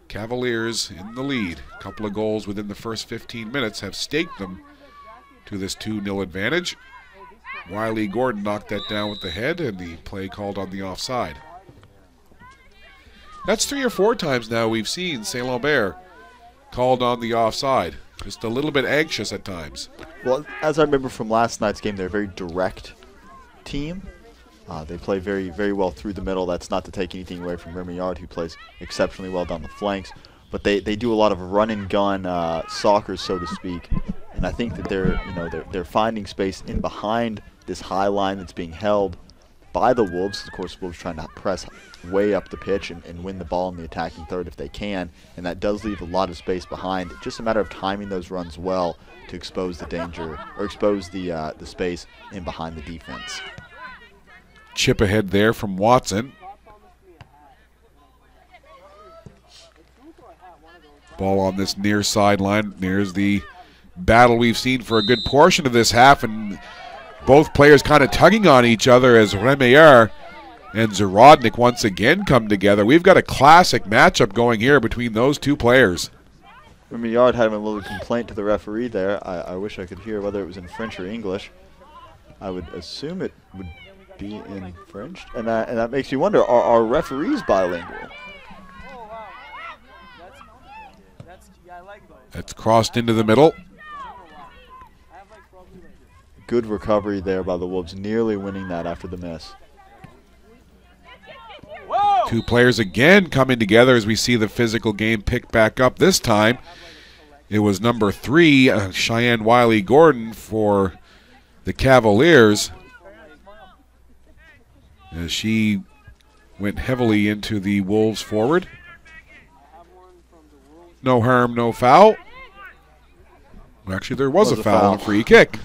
Cavaliers, in the lead. A couple of goals within the first 15 minutes have staked them to this 2-0 advantage. Wiley Gordon knocked that down with the head, and the play called on the offside. That's 3 or 4 times now we've seen Saint-Lambert called on the offside. Just a little bit anxious at times. Well, as I remember from last night's game, they're a very direct team. They play very, very well through the middle. That's not to take anything away from Remillard, who plays exceptionally well down the flanks. But they do a lot of run and gun soccer, so to speak. And I think that they're finding space in behind this high line that's being held by the Wolves. Of course, Wolves trying to press way up the pitch and win the ball in the attacking third if they can, and that does leave a lot of space behind. Just a matter of timing those runs well to expose the danger, or expose the space in behind the defense. Chip ahead there from Watson. Ball on this near sideline. There's the battle we've seen for a good portion of this half, and both players kind of tugging on each other as Remillard and Zarodnik once again come together. We've got a classic matchup going here between those two players. Remillard had a little complaint to the referee there. I wish I could hear whether it was in French or English. I would assume it would be in French, and that makes you wonder, are referees bilingual? That's crossed into the middle. Good recovery there by the Wolves, nearly winning that after the miss. Two players again coming together as we see the physical game pick back up. This time it was number 3, Cheyenne Wiley Gordon for the Cavaliers, as she went heavily into the Wolves forward. No harm, no foul. Actually, there was a foul and a free kick.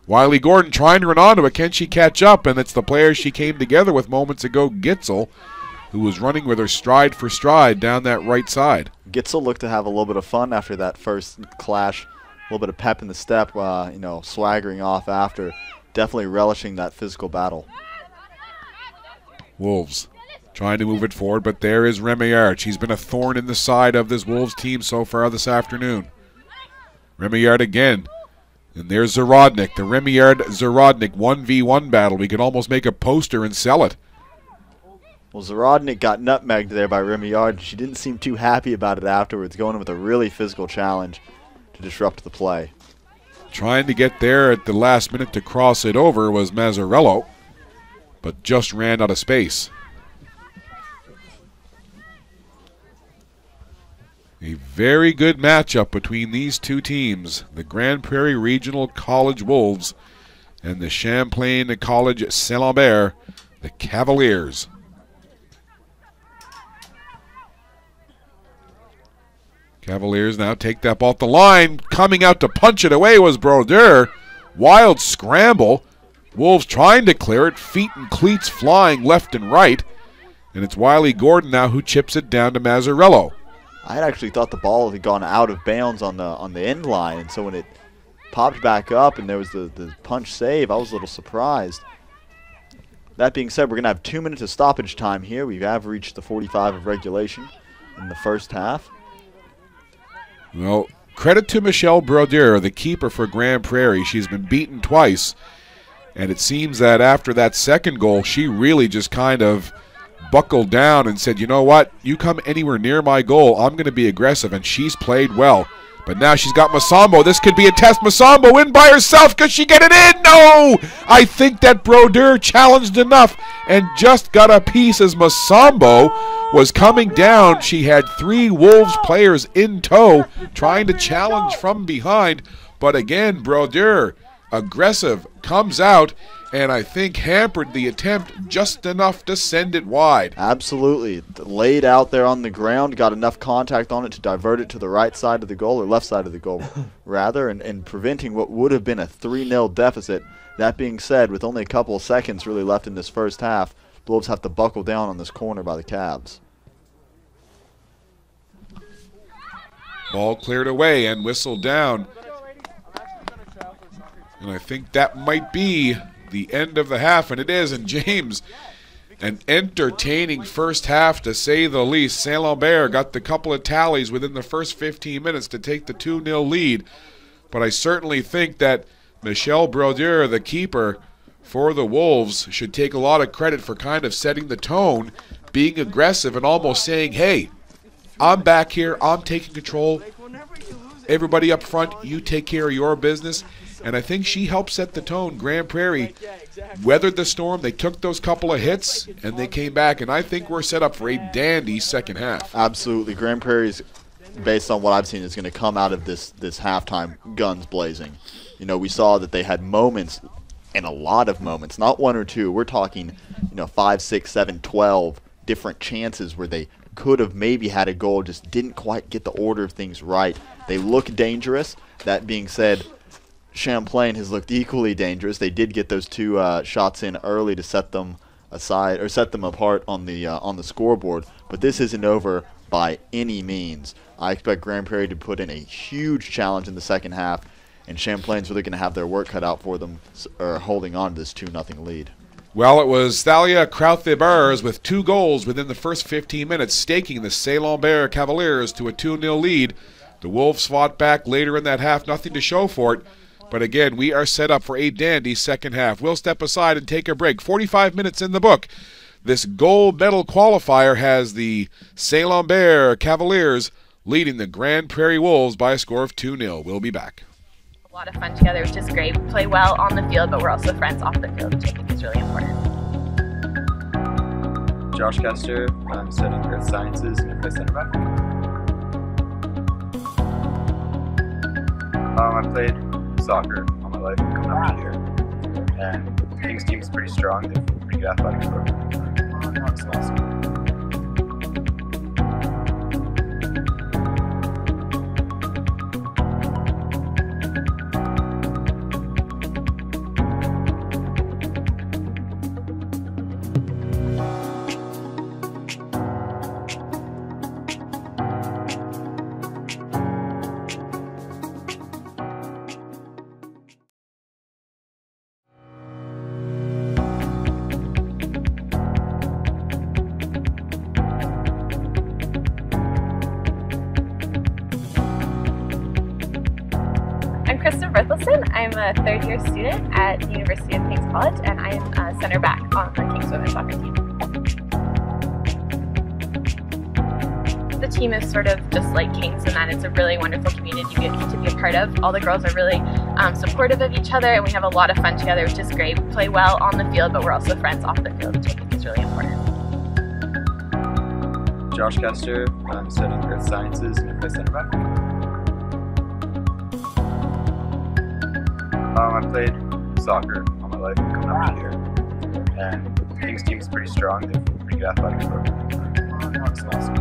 Wiley Gordon trying to run onto it. Can she catch up? And it's the player she came together with moments ago, Gitzel, who was running with her stride for stride down that right side. Gitzel looked to have a little bit of fun after that first clash, a little bit of pep in the step, swaggering off after, definitely relishing that physical battle. Wolves trying to move it forward, but there is Remillard. She's been a thorn in the side of this Wolves team so far this afternoon. Remillard again. And there's Zarodnik, the Remillard-Zarodnik 1v1 battle. We could almost make a poster and sell it. Well, Zarodnik got nutmegged there by Remillard. She didn't seem too happy about it afterwards, going in with a really physical challenge to disrupt the play. Trying to get there at the last minute to cross it over was Mazzarello, but just ran out of space. A very good matchup between these two teams, the Grand Prairie Regional College Wolves and the Champlain College Saint-Lambert, the Cavaliers. Cavaliers now take that ball off the line. Coming out to punch it away was Brodeur. Wild scramble. Wolves trying to clear it. Feet and cleats flying left and right. And it's Wiley Gordon now who chips it down to Mazzarello. I had actually thought the ball had gone out of bounds on the end line, and so when it popped back up and there was the punch save, I was a little surprised. That being said, we're going to have 2 minutes of stoppage time here. We have reached the 45 of regulation in the first half. Well, credit to Michelle Brodeur, the keeper for Grand Prairie. She's been beaten twice, and it seems that after that second goal, she really just kind of buckled down and said, you know what, you come anywhere near my goal, I'm going to be aggressive, and she's played well. But now she's got Masambo. This could be a test. Masambo in by herself. Could she get it in? No! I think that Brodeur challenged enough and just got a piece as Masambo was coming down. She had 3 Wolves players in tow trying to challenge from behind. But again, Brodeur, aggressive, comes out and I think hampered the attempt just enough to send it wide. Absolutely. Laid out there on the ground, got enough contact on it to divert it to the right side of the goal, or left side of the goal, rather, and preventing what would have been a 3-0 deficit. That being said, with only a couple of seconds really left in this first half, the Wolves have to buckle down on this corner by the Cavs. Ball cleared away and whistled down. And I think that might be the end of the half, and it is. And James, an entertaining first half to say the least. Saint-Lambert got the couple of tallies within the first 15 minutes to take the 2-0 lead. But I certainly think that Michelle Brodeur, the keeper for the Wolves, should take a lot of credit for kind of setting the tone, being aggressive, and almost saying, hey, I'm back here, I'm taking control. Everybody up front, you take care of your business. And I think she helped set the tone. Grand Prairie weathered the storm. They took those couple of hits, and they came back. And I think we're set up for a dandy second half. Absolutely. Grand Prairie's, based on what I've seen, is going to come out of this halftime guns blazing. You know, we saw that they had moments, and a lot of moments, not 1 or 2. We're talking, 5, 6, 7, 12 different chances where they could have maybe had a goal, just didn't quite get the order of things right. They look dangerous. That being said, Champlain has looked equally dangerous. They did get those 2 shots in early to set them aside, or set them apart on the scoreboard. But this isn't over by any means. I expect Grand Prairie to put in a huge challenge in the second half, and Champlain's really going to have their work cut out for them, or holding on to this 2-0 lead. Well, it was Thalia Krauthe-Bars with 2 goals within the first 15 minutes, staking the Saint-Lambert Cavaliers to a 2-0 lead. The Wolves fought back later in that half, nothing to show for it. But again, we are set up for a dandy second half. We'll step aside and take a break. 45 minutes in the book. This gold medal qualifier has the Saint-Lambert Cavaliers leading the Grand Prairie Wolves by a score of 2-0. We'll be back. A lot of fun together, which is great. We play well on the field, but we're also friends off the field, which I think is really important. Josh Kester. I'm studying Earth Sciences and I play center back. I played soccer all my life coming up to here, and the Kings team is pretty strong. They have a pretty good athletics program. It's awesome. I'm a third-year student at the University of King's College, and I am a center back on the King's women's soccer team. The team is sort of just like King's in that it's a really wonderful community you get to be a part of. All the girls are really supportive of each other, and we have a lot of fun together, which is great. We play well on the field, but we're also friends off the field, which I think is really important. Josh Kester. I'm studying Earth Sciences and I play center back. I played soccer all my life coming up to here, and the Kings team is pretty strong. They have a pretty good athletics program. It's awesome.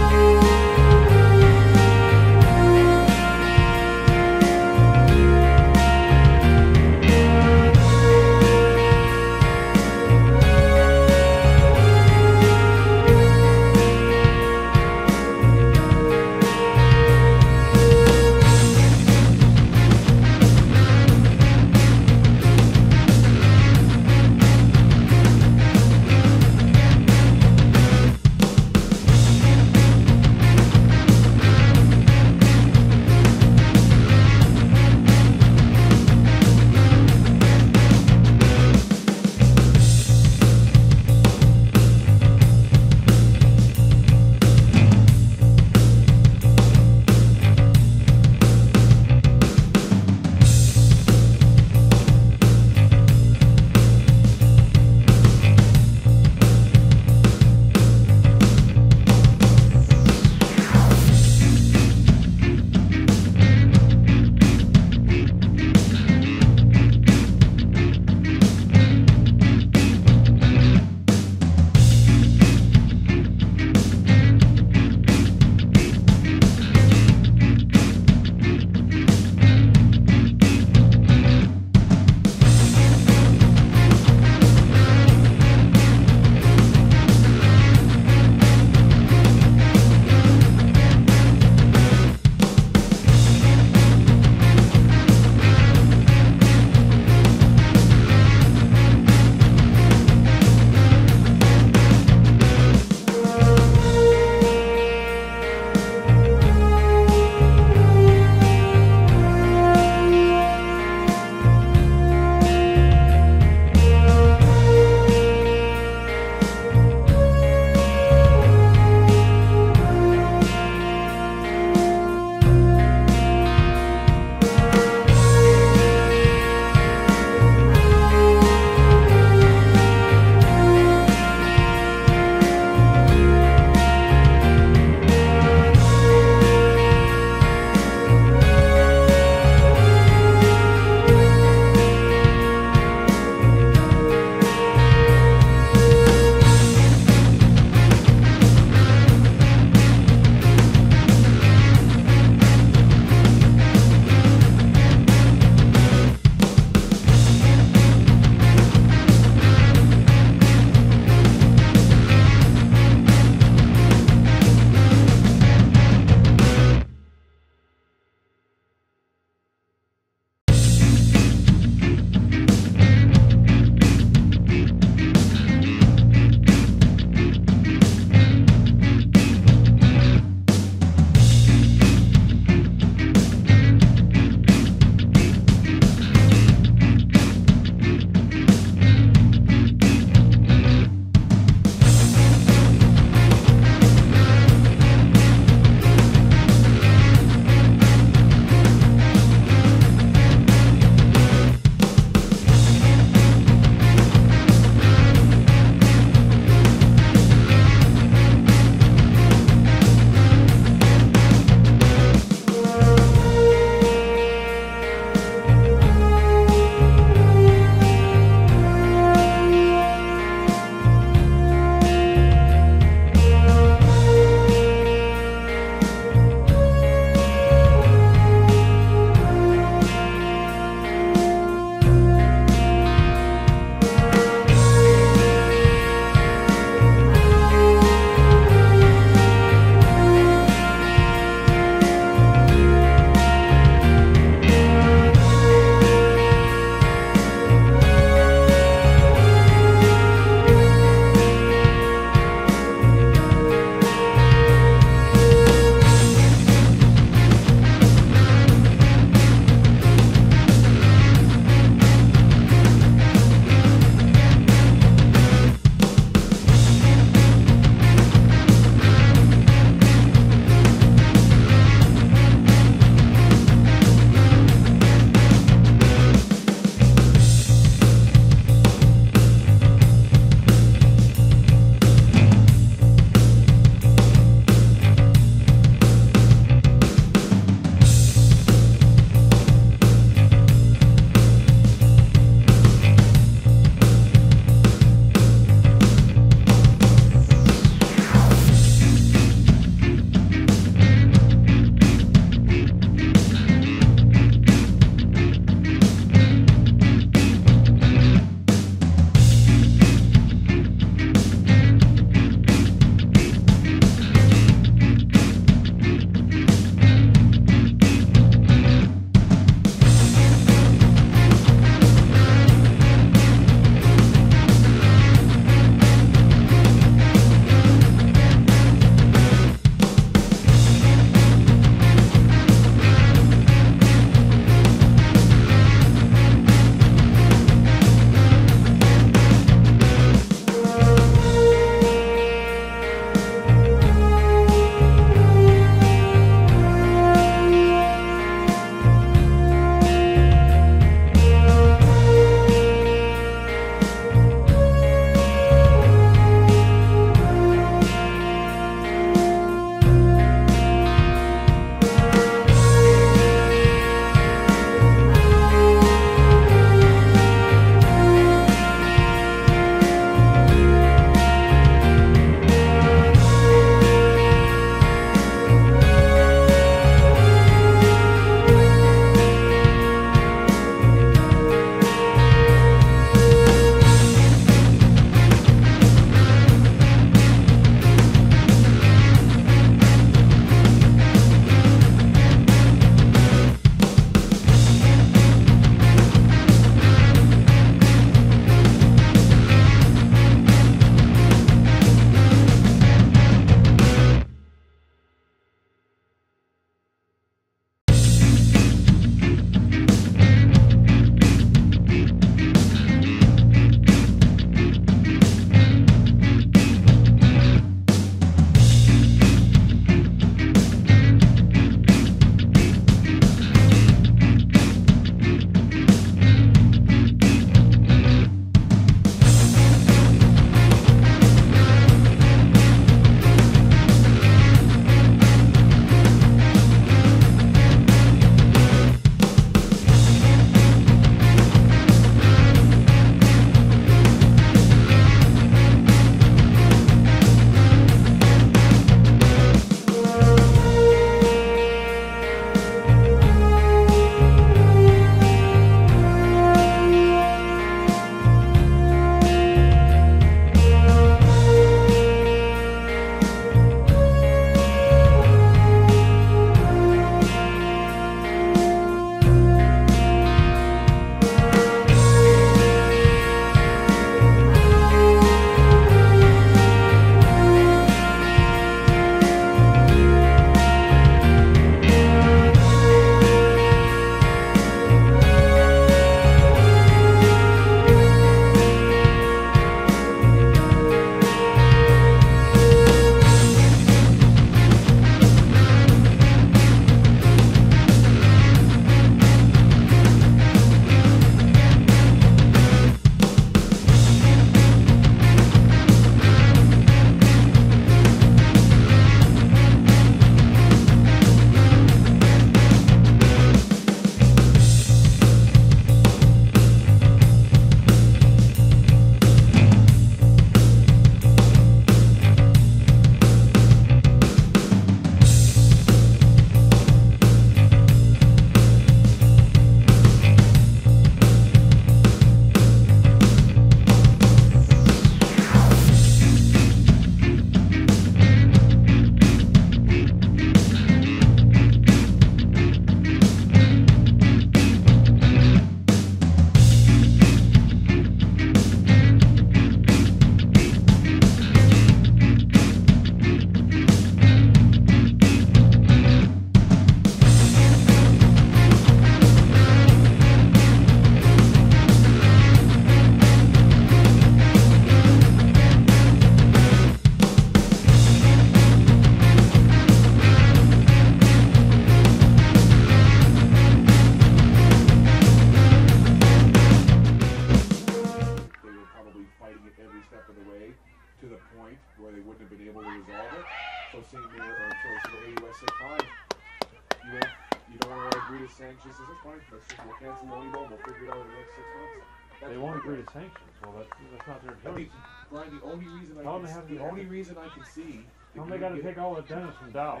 Let's just we'll cancel the only ball. We'll figure it out in the next 6 months. They won't agree to sanctions. Well, that's not their choice. Brian, the only reason Tell them they have to the only reason I can see. Tell them they got to take all the dentists from Dow.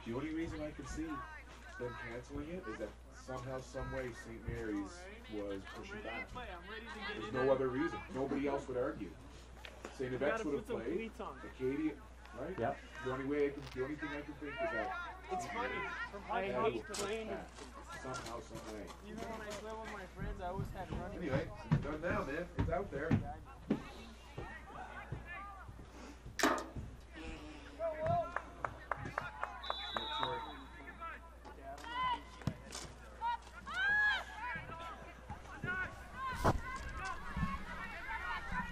The only reason I can see them canceling it is that somehow, some way, St. Mary's was pushing back. There's no other reason. Nobody else would argue. St. Yvette's would have played. Acadia, right? Yep. The only thing I can think is that It's funny. I hate playing. somehow, some way. Even when I play with my friends, I always had running. Anyway, it's done now, man. It's out there.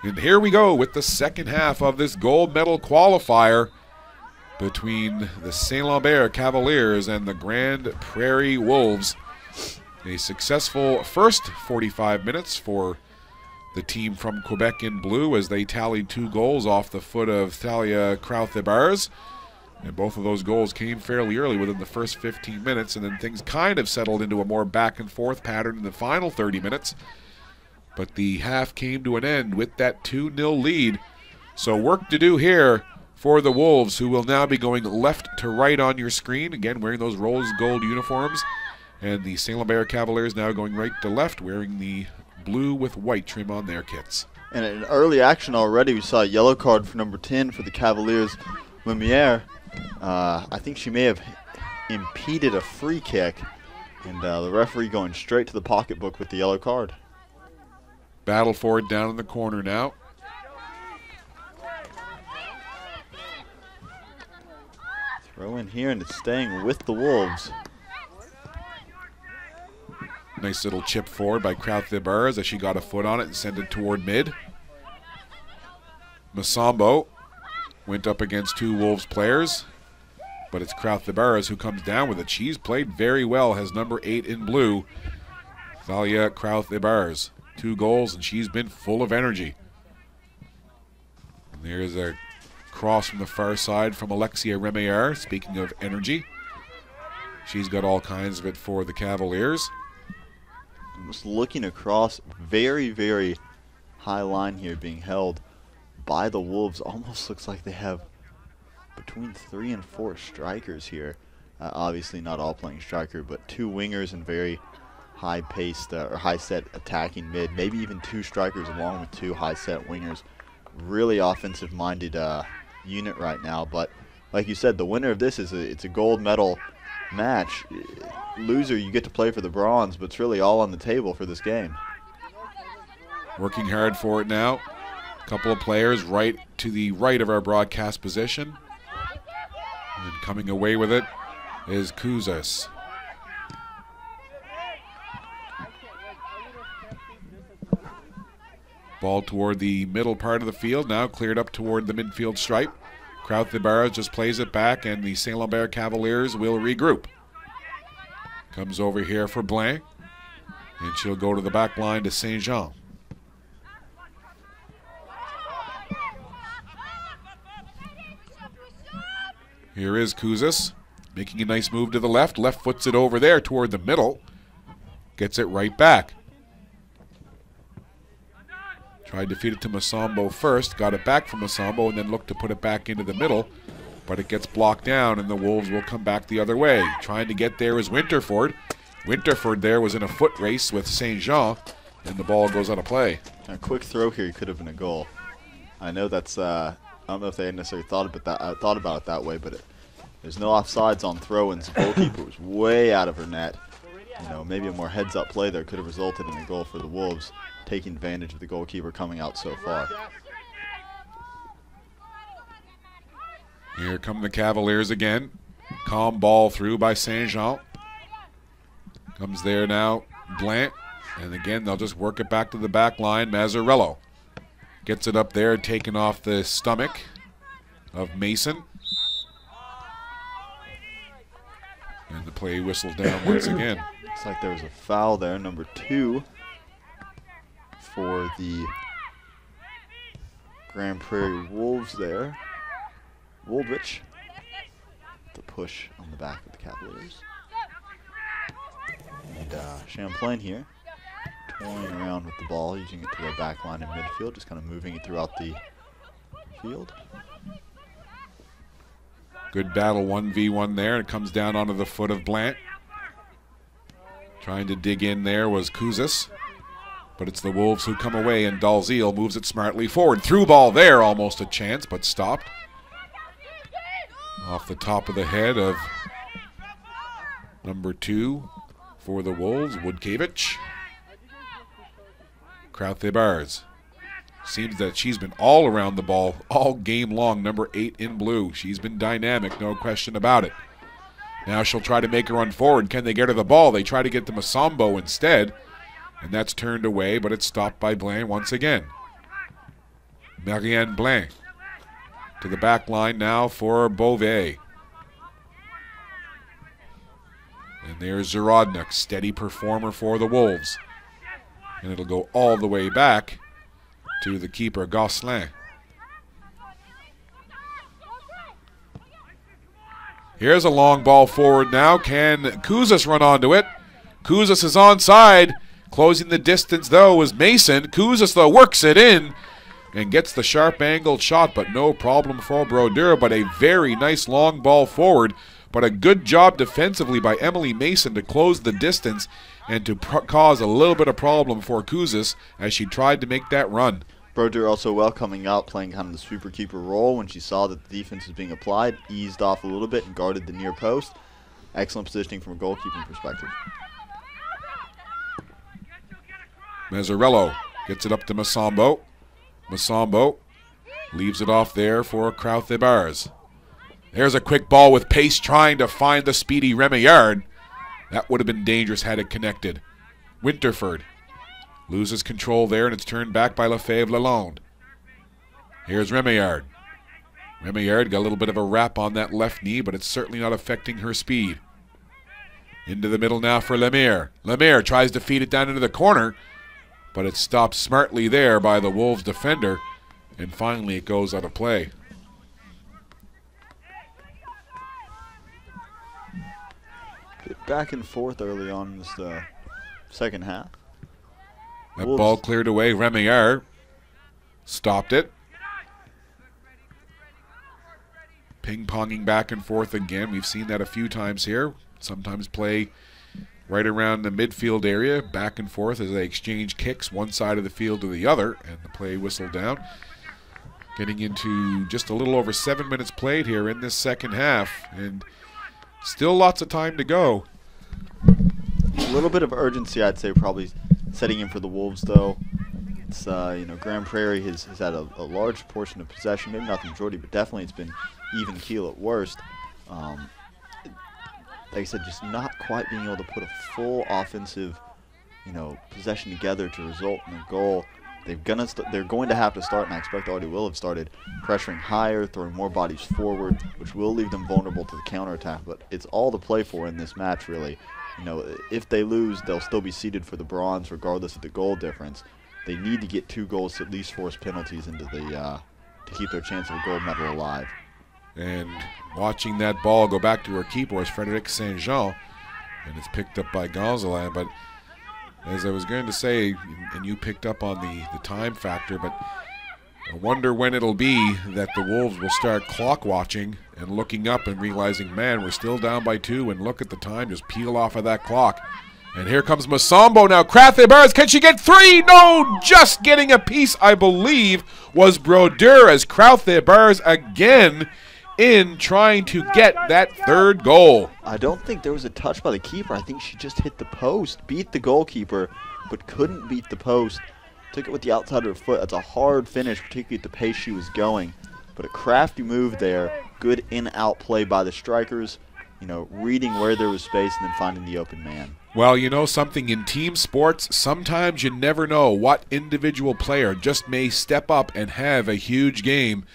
And here we go with the second half of this gold medal qualifier between the St. Lambert Cavaliers and the Grande Prairie Wolves. A successful first 45 minutes for the team from Quebec in blue as they tallied 2 goals off the foot of Thalia Krauthe-Bars. And both of those goals came fairly early within the first 15 minutes, and then things kind of settled into a more back and forth pattern in the final 30 minutes. But the half came to an end with that 2-0 lead. So work to do here for the Wolves, who will now be going left to right on your screen, again wearing those rose gold uniforms. And the St. Lambert Cavaliers now going right to left, wearing the blue with white trim on their kits. And in early action already, we saw a yellow card for number 10 for the Cavaliers, Lumiere. I think she may have impeded a free kick, and the referee going straight to the pocketbook with the yellow card. Battle for it down in the corner now. Throw in here, and it's staying with the Wolves. Nice little chip forward by Krauthe-Bars as she got a foot on it and sent it toward mid. Masambo went up against 2 Wolves players, but it's Krauthe-Bars who comes down with it. She's played very well, has number 8 in blue, Thalia Krauthe-Bars. 2 goals, and she's been full of energy. And there's a cross from the far side from Alexia Remeyer, speaking of energy. She's got all kinds of it for the Cavaliers. Just looking across, very, very high line here being held by the Wolves. Almost looks like they have between 3 and 4 strikers here. Obviously not all playing striker, but 2 wingers and very high-paced or high-set attacking mid. Maybe even 2 strikers along with 2 high-set wingers. Really offensive-minded unit right now. But like you said, the winner of this it's a gold medal match. Loser, you get to play for the bronze, but it's really all on the table for this game. Working hard for it now. A couple of players right to the right of our broadcast position. And coming away with it is Kuzas. Ball toward the middle part of the field, now cleared up toward the midfield stripe. Krauthe-Bars just plays it back, and the St. Lambert Cavaliers will regroup. Comes over here for Blanc, and she'll go to the back line to Saint Jean. Here is Kuzas, making a nice move to the left. Left foots it over there toward the middle. Gets it right back. Tried to feed it to Masambo first, got it back from Masambo, and then looked to put it back into the middle. But it gets blocked down, and the Wolves will come back the other way. Trying to get there is Winterford. Winterford there was in a foot race with Saint Jean, and the ball goes out of play. A quick throw here could have been a goal. I know that's, I don't know if they necessarily thought about it that way, but there's no offsides on throw-ins. The goalkeeper was way out of her net. You know, maybe a more heads-up play there could have resulted in a goal for the Wolves, taking advantage of the goalkeeper coming out so far. Here come the Cavaliers again. Calm ball through by Saint Jean. Comes there now, Blanc. And again, they'll just work it back to the back line. Mazzarello gets it up there, taken off the stomach of Mason. And the play whistles down once again. Looks like there was a foul there, number 2 for the Grande Prairie Wolves there. Woldrich, the push on the back of the Cavaliers. Champlain here, toying around with the ball, using it to their back line in midfield, just kind of moving it throughout the field. Good battle 1v1 there. It comes down onto the foot of Blant. Trying to dig in there was Kuzis. But it's the Wolves who come away, and Dalziel moves it smartly forward. Through ball there, almost a chance, but stopped. Off the top of the head of number 2 for the Wolves, Woodkiewicz. Krauthe-Bars. Seems that she's been all around the ball all game long, number 8 in blue. She's been dynamic, no question about it. Now she'll try to make her run forward. Can they get her the ball? They try to get to Masambo instead. And that's turned away, but it's stopped by Blanc once again. Marianne Blanc to the back line now for Beauvais. And there's Zarodnik, steady performer for the Wolves. And it'll go all the way back to the keeper, Gosselin. Here's a long ball forward now. Can Kuzis run onto it? Kuzis is onside. Closing the distance, though, is Mason. Kuzis, though, works it in and gets the sharp angled shot, but no problem for Brodeur. But a very nice long ball forward, but a good job defensively by Emily Mason to close the distance and to cause a little bit of problem for Kuzis as she tried to make that run. Brodeur also well coming out, playing kind of the sweeper keeper role when she saw that the defense was being applied, eased off a little bit and guarded the near post. Excellent positioning from a goalkeeping perspective. Mazzarello gets it up to Masambo. Masambo leaves it off there for Krauthe-Bars. There's a quick ball with pace trying to find the speedy Remillard. That would have been dangerous had it connected. Winterford loses control there, and it's turned back by Lefebvre-Lalonde. Here's Remillard. Remillard got a little bit of a wrap on that left knee, but it's certainly not affecting her speed. Into the middle now for Lemire. Lemire tries to feed it down into the corner, but it's stopped smartly there by the Wolves defender, and finally it goes out of play. Bit back and forth early on in this second half. That Wolves. ball cleared away. Remillard stopped it. Ping-ponging back and forth again. We've seen that a few times here. Sometimes play right around the midfield area, back and forth as they exchange kicks one side of the field to the other, and the play whistled down. Getting into just a little over 7 minutes played here in this second half, and still lots of time to go. A little bit of urgency, I'd say, probably setting in for the Wolves, though. It's Grand Prairie has had a large portion of possession, maybe not the majority, but definitely it's been even keel at worst. Like I said, just not quite being able to put a full offensive, possession together to result in a goal. They're going to have to start, and I expect already will have started, pressuring higher, throwing more bodies forward, which will leave them vulnerable to the counterattack. But it's all to play for in this match, really. If they lose, they'll still be seeded for the bronze, regardless of the goal difference. They need to get 2 goals to at least force penalties into the to keep their chance of a gold medal alive. And watching that ball go back to her keeper was Frederic Saint-Jean, and it's picked up by Gonzalez. But as I was going to say, and you picked up on the time factor, but I wonder when it'll be that the Wolves will start clock watching and looking up and realizing, man, we're still down by 2, and look at the time, just peel off of that clock. And here comes Masambo now. Krauthe-Bars, can she get 3? No, just getting a piece, I believe, was Brodeur, as Krauthe-Bars again in trying to get that 3rd goal. I don't think there was a touch by the keeper. I think she just hit the post, beat the goalkeeper, but couldn't beat the post. Took it with the outside of her foot. That's a hard finish, particularly at the pace she was going. But a crafty move there. Good in-out play by the strikers. Reading where there was space and then finding the open man. Well, something in team sports, sometimes you never know what individual player just may step up and have a huge game.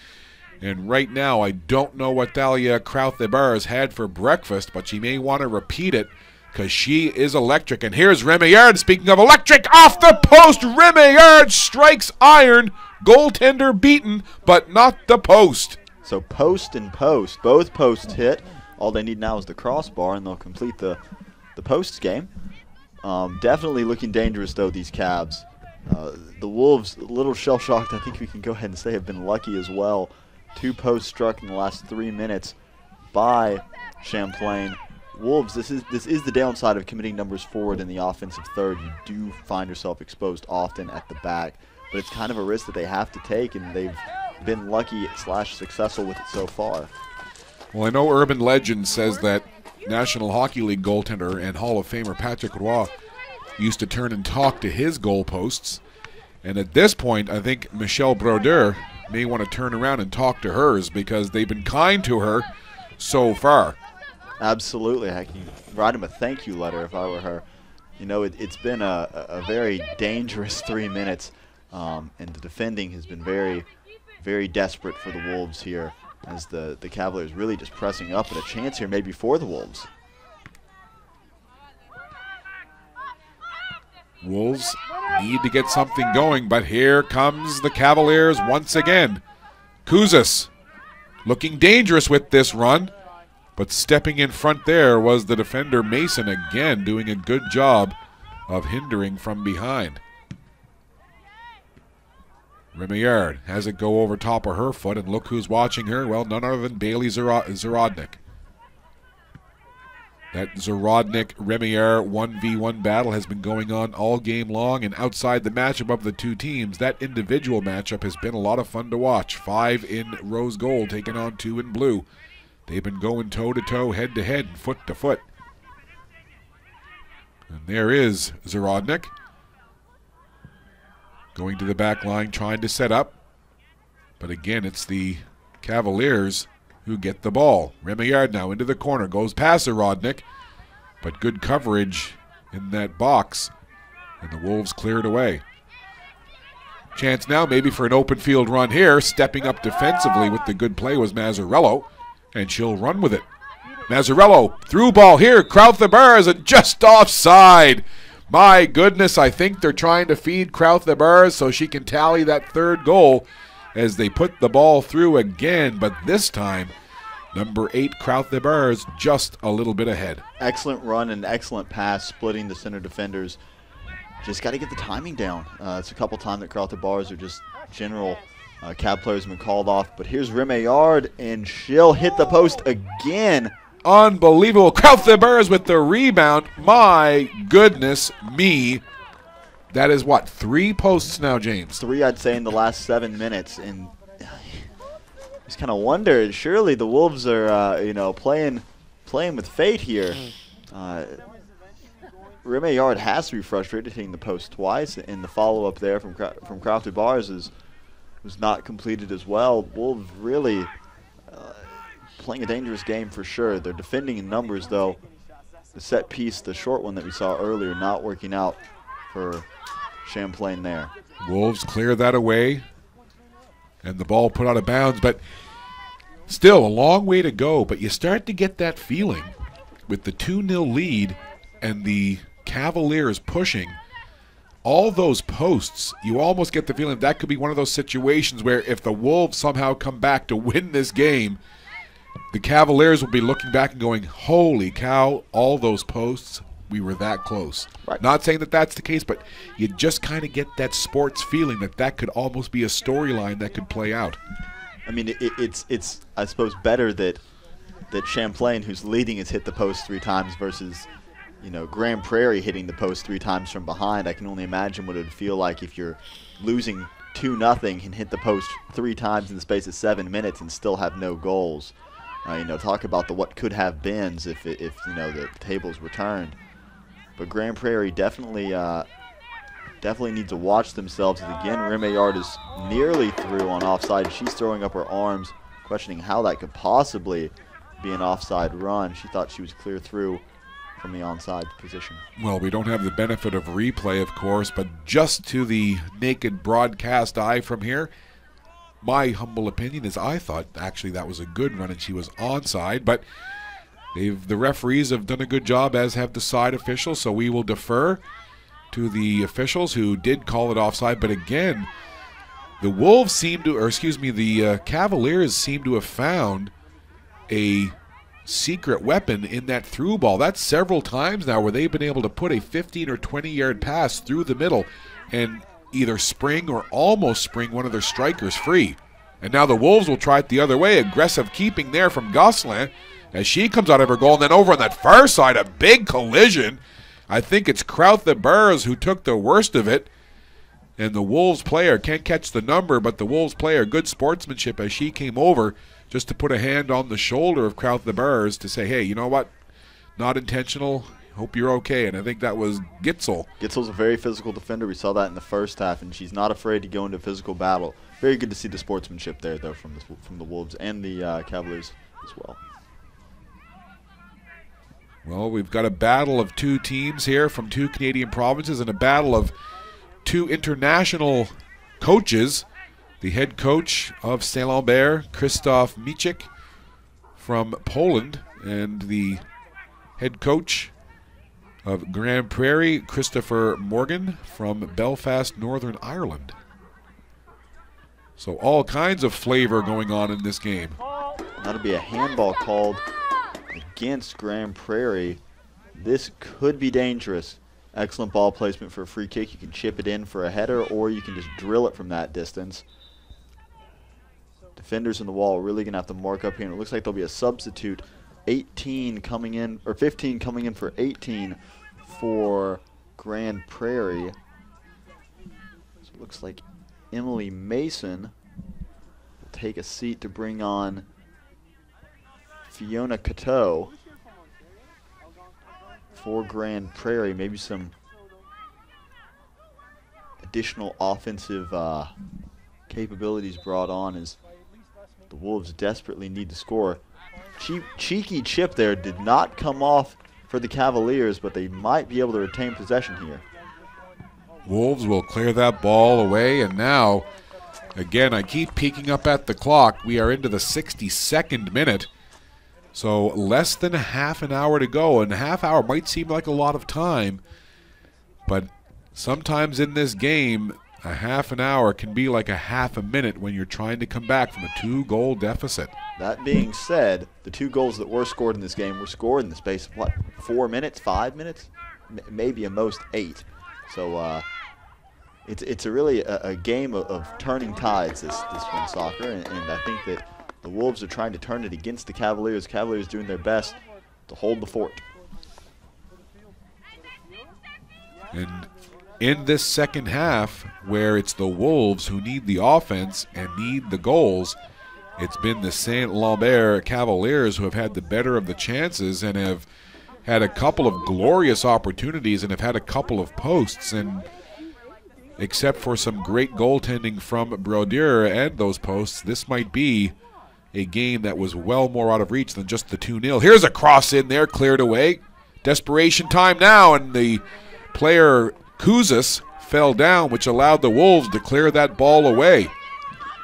And right now, I don't know what Thalia Krauthe-Bars had for breakfast, but she may want to repeat it because she is electric. And here's Remillard. Speaking of electric, off the post, Remillard strikes iron. Goaltender beaten, but not the post. So post and post, both posts hit. All they need now is the crossbar, and they'll complete the posts game. Definitely looking dangerous, though, these Cavs. The Wolves, a little shell-shocked, I think we can go ahead and say, have been lucky as well. 2 posts struck in the last 3 minutes by Champlain. Wolves, this is the downside of committing numbers forward in the offensive third. You do find yourself exposed often at the back, but it's kind of a risk that they have to take, and they've been lucky / successful with it so far. Well, I know urban legend says that National Hockey League goaltender and Hall of Famer Patrick Roy used to turn and talk to his goalposts, and at this point I think Michelle Brodeur may want to turn around and talk to hers, because they've been kind to her so far. Absolutely. I can write him a thank you letter if I were her. You know, it's been a very dangerous 3 minutes, and the defending has been very, very desperate for the Wolves here, as the Cavaliers really just pressing up, and a chance here maybe for the Wolves. Wolves need to get something going, but here comes the Cavaliers once again. Kouzis looking dangerous with this run, but stepping in front there was the defender Mason, again doing a good job of hindering from behind. Remillard has it go over top of her foot, and look who's watching her. Well, none other than Bailey Zarodnik. That Zarodnik-Remillard 1v1 battle has been going on all game long, and outside the matchup of the two teams, that individual matchup has been a lot of fun to watch. 5 in rose gold taking on 2 in blue. They've been going toe-to-toe, head-to-head, and foot-to-foot. And there is Zarodnik going to the back line, trying to set up. But again, it's the Cavaliers who get the ball. Remillard now into the corner, goes past Zarodnik, but good coverage in that box, and the Wolves cleared away. Chance now maybe for an open field run here. Stepping up defensively with the good play was Mazzarello, and she'll run with it. Mazzarello, through ball here, Krauth the bars, and just offside. My goodness, I think they're trying to feed Krauth the bars so she can tally that 3rd goal as they put the ball through again, but this time, number 8, Krauth the bars, just a little bit ahead. Excellent run and excellent pass, splitting the center defenders. Just got to get the timing down. It's a couple times that Krauth the bars are just general Cav players have been called off, but here's Remillard, and she'll hit the post again. Unbelievable. Krauth the bars with the rebound. My goodness me. That is what, 3 posts now, James? 3, I'd say, in the last 7 minutes, and just kind of wonder. Surely the Wolves are, playing with fate here. Remillard has to be frustrated, hitting the post twice, and the follow-up there from Krauth the bars was not completed as well. Wolves really playing a dangerous game for sure. They're defending in numbers, though. The set piece, the short one that we saw earlier, not working out for Champlain there. Wolves clear that away, and the ball put out of bounds, but still a long way to go. But you start to get that feeling with the 2-0 lead and the Cavaliers pushing all those posts. You almost get the feeling that could be one of those situations where if the Wolves somehow come back to win this game, the Cavaliers will be looking back and going, holy cow, all those posts, we were that close. Right. Not saying that that's the case, but you just kind of get that sports feeling that could almost be a storyline that could play out. I mean, it's I suppose better that Champlain, who's leading, has hit the post 3 times versus, Grand Prairie hitting the post 3 times from behind. I can only imagine what it would feel like if you're losing 2-0 and hit the post 3 times in the space of 7 minutes and still have no goals. Talk about the what could have beens if the tables were turned. But Grand Prairie definitely needs to watch themselves. As again, Remillard is nearly through on offside. She's throwing up her arms, questioning how that could possibly be an offside run. She thought she was clear through from the onside position. Well, we don't have the benefit of replay, of course, but just to the naked broadcast eye from here, my humble opinion is I thought actually that was a good run and she was onside, but the referees have done a good job, as have the side officials, so we will defer to the officials who did call it offside. But again, the Wolves the Cavaliers seem to have found a secret weapon in that through ball. That's several times now where they've been able to put a 15 or 20-yard pass through the middle and either spring or almost spring one of their strikers free. And now the Wolves will try it the other way. Aggressive keeping there from Gosselin as she comes out of her goal. And then over on that far side, a big collision. I think it's Krauth the Burrs who took the worst of it. And the Wolves player can't catch the number, but the Wolves player, good sportsmanship as she came over just to put a hand on the shoulder of Krauth the Burrs to say, hey, you know what? Not intentional. Hope you're okay. And I think that was Gitzel. Gitzel's a very physical defender. We saw that in the first half, and she's not afraid to go into physical battle. Very good to see the sportsmanship there, though, from the Wolves and the Cavaliers as well. Well, we've got a battle of two teams here from two Canadian provinces and a battle of two international coaches. The head coach of Saint-Lambert, Krzysztof Michik from Poland, and the head coach of Grand Prairie, Christopher Morgan from Belfast, Northern Ireland. So all kinds of flavor going on in this game. That'll be a handball called against Grand Prairie. This could be dangerous. Excellent ball placement for a free kick. You can chip it in for a header, or you can just drill it from that distance. Defenders in the wall are really going to have to mark up here, and it looks like there'll be a substitute. 18 coming in, or 15 coming in for 18 for Grand Prairie. So it looks like Emily Mason will take a seat to bring on Fiona Cateau for Grand Prairie. Maybe some additional offensive capabilities brought on as the Wolves desperately need to score. Cheeky chip there did not come off for the Cavaliers, but they might be able to retain possession here. Wolves will clear that ball away, and now, again, I keep peeking up at the clock. We are into the 62nd minute, so less than a half an hour to go, and a half hour might seem like a lot of time, but sometimes in this game, a half an hour can be like a half a minute when you're trying to come back from a 2-goal deficit. That being said, the 2 goals that were scored in this game were scored in the space of, what, 4 minutes, 5 minutes? Maybe at most 8. So it's really a game of turning tides, this one soccer, and I think that the Wolves are trying to turn it against the Cavaliers. Cavaliers doing their best to hold the fort. And in this second half, where it's the Wolves who need the offense and need the goals, it's been the Saint-Lambert Cavaliers who have had the better of the chances and have had a couple of glorious opportunities and have had a couple of posts. And except for some great goaltending from Brodeur and those posts, this might be a game that was well more out of reach than just the 2-0. Here's a cross in there, cleared away. Desperation time now, and the player Kouzis fell down, which allowed the Wolves to clear that ball away.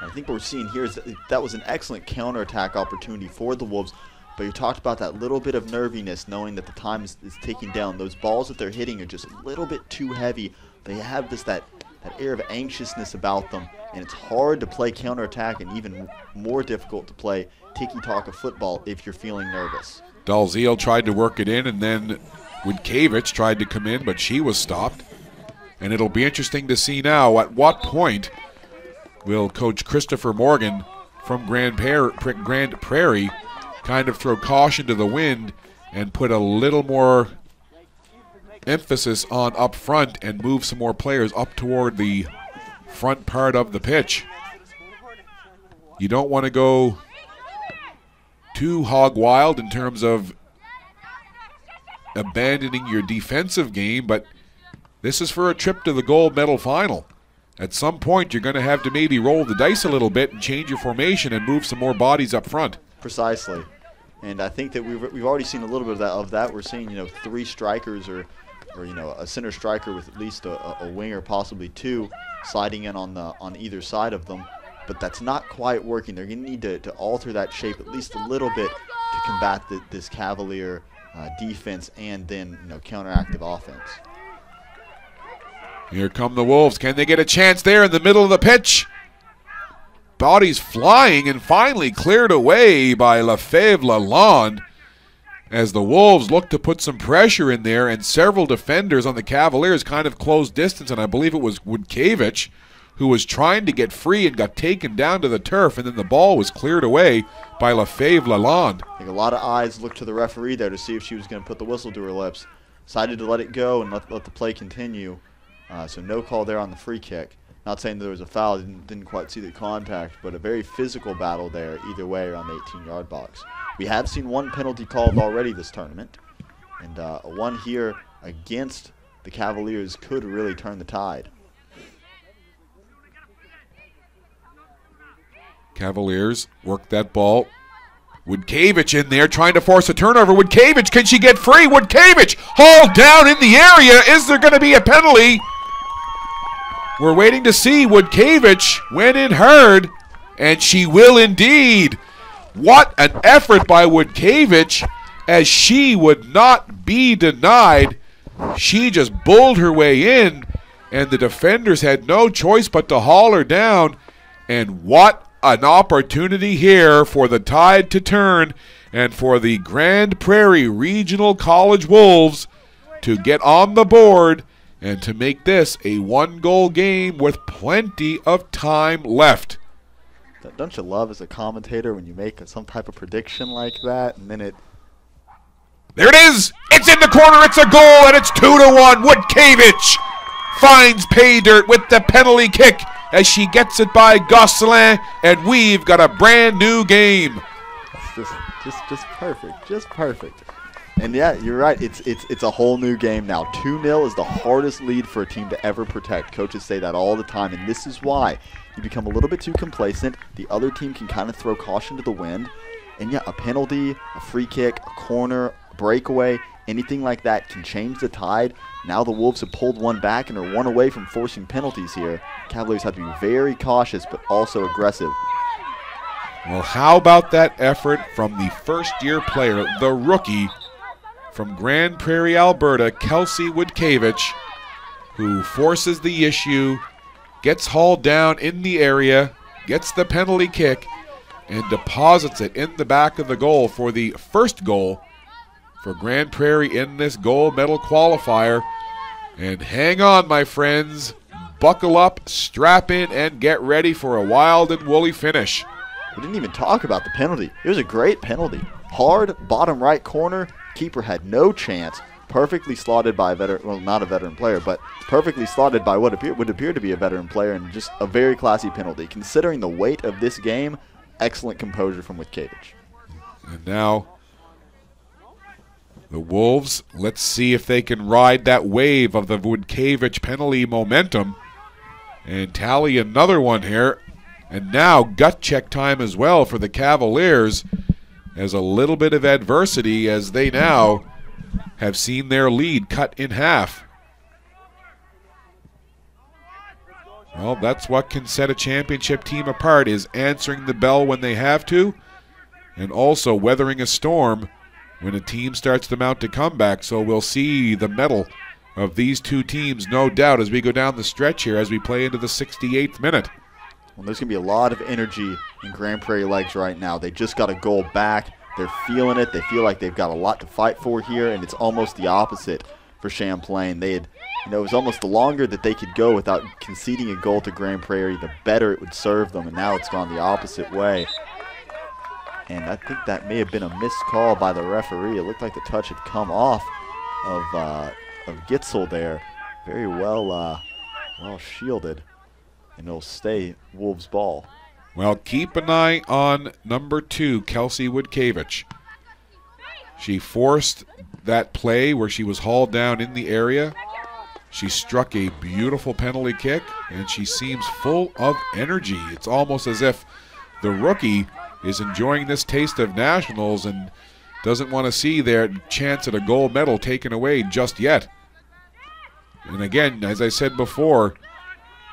I think what we're seeing here is that was an excellent counterattack opportunity for the Wolves, but you talked about that little bit of nerviness, knowing that the time is ticking down. Those balls that they're hitting are just a little bit too heavy. They have that air of anxiousness about them, and it's hard to play counterattack and even more difficult to play tiki-taka football if you're feeling nervous. Dalziel tried to work it in, and then Witkevich tried to come in, but she was stopped. And it'll be interesting to see now at what point will Coach Christopher Morgan from Grand Prairie kind of throw caution to the wind and put a little more emphasis on up front and move some more players up toward the front part of the pitch. You don't want to go too hog wild in terms of abandoning your defensive game, but this is for a trip to the gold medal final. At some point, you're going to have to maybe roll the dice a little bit and change your formation and move some more bodies up front. Precisely. And I think that we've already seen a little bit of that. We're seeing, 3 strikers or a center striker with at least a winger, possibly 2, sliding in on either side of them. But that's not quite working. They're going to need to alter that shape at least a little bit to combat this Cavalier defense and then counteractive offense. Here come the Wolves. Can they get a chance there in the middle of the pitch? Bodies flying and finally cleared away by Lefebvre Lalonde. as the Wolves look to put some pressure in there, and several defenders on the Cavaliers kind of closed distance, and I believe it was Woodkiewicz who was trying to get free and got taken down to the turf, and then the ball was cleared away by Lefebvre Lalonde. I think a lot of eyes looked to the referee there to see if she was going to put the whistle to her lips. Decided to let it go and let the play continue. So no call there on the free kick. Not saying there was a foul, didn't quite see the contact, but a very physical battle there either way around the 18-yard box. We have seen one penalty called already this tournament, and one here against the Cavaliers could really turn the tide. Cavaliers work that ball. Woodkiewicz in there trying to force a turnover. Woodkiewicz, can she get free? Woodkiewicz hauled down in the area. Is there going to be a penalty? We're waiting to see. Woodkiewicz went in hard, and she will indeed. What an effort by Woodkiewicz, as she would not be denied. She just bulled her way in, and the defenders had no choice but to haul her down. And what an opportunity here for the tide to turn and for the Grand Prairie Regional College Wolves to get on the board and to make this a one-goal game with plenty of time left. Don't you love as a commentator when you make some type of prediction like that and then it... There it is! It's in the corner, it's a goal, and it's 2-1. Woodkiewicz finds pay dirt with the penalty kick as she gets it by Gosselin, and we've got a brand new game. Just perfect, just perfect. And yeah, you're right. It's a whole new game now. 2-0 is the hardest lead for a team to ever protect. Coaches say that all the time, and this is why. You become a little bit too complacent. The other team can kind of throw caution to the wind. And yeah, a penalty, a free kick, a corner, a breakaway, anything like that can change the tide. Now the Wolves have pulled one back and are one away from forcing penalties here. Cavaliers have to be very cautious but also aggressive. Well, how about that effort from the first-year player, the rookie from Grand Prairie, Alberta, Kelsey Woodkiewicz, who forces the issue, gets hauled down in the area, gets the penalty kick, and deposits it in the back of the goal for the first goal for Grand Prairie in this gold medal qualifier. And hang on, my friends. Buckle up, strap in, and get ready for a wild and woolly finish. We didn't even talk about the penalty. It was a great penalty. Hard, bottom right corner. Keeper had no chance. Perfectly slotted by a veteran, well, not a veteran player, but perfectly slotted by what would appear to be a veteran player, and just a very classy penalty. Considering the weight of this game, excellent composure from Woodkiewicz. And now the Wolves, let's see if they can ride that wave of the Woodkiewicz penalty momentum and tally another one here. And now gut check time as well for the Cavaliers, as a little bit of adversity as they now have seen their lead cut in half. Well, that's what can set a championship team apart, is answering the bell when they have to, and also weathering a storm when a team starts to mount a comeback. So we'll see the mettle of these two teams, no doubt, as we go down the stretch here, as we play into the 68th minute. Well, there's going to be a lot of energy in Grand Prairie legs right now. They just got a goal back. They're feeling it. They feel like they've got a lot to fight for here, and it's almost the opposite for Champlain. They had, it was almost the longer that they could go without conceding a goal to Grand Prairie, the better it would serve them, and now it's gone the opposite way. And I think that may have been a missed call by the referee. It looked like the touch had come off of Gitzel there. Very well shielded. And it'll stay Wolves' ball. Well, keep an eye on number 2, Kelsey Woodkiewicz. She forced that play where she was hauled down in the area. She struck a beautiful penalty kick, and she seems full of energy. It's almost as if the rookie is enjoying this taste of nationals and doesn't want to see their chance at a gold medal taken away just yet. And again, as I said before,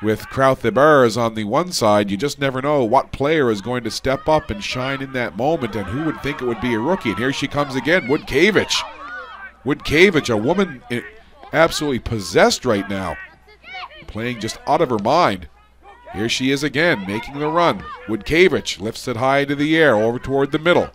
with Krauthe-Bars on the one side, you just never know what player is going to step up and shine in that moment, and who would think it would be a rookie. And here she comes again, Woodkiewicz. Woodkiewicz, a woman absolutely possessed right now, playing just out of her mind. Here she is again, making the run. Woodkiewicz lifts it high into the air, over toward the middle.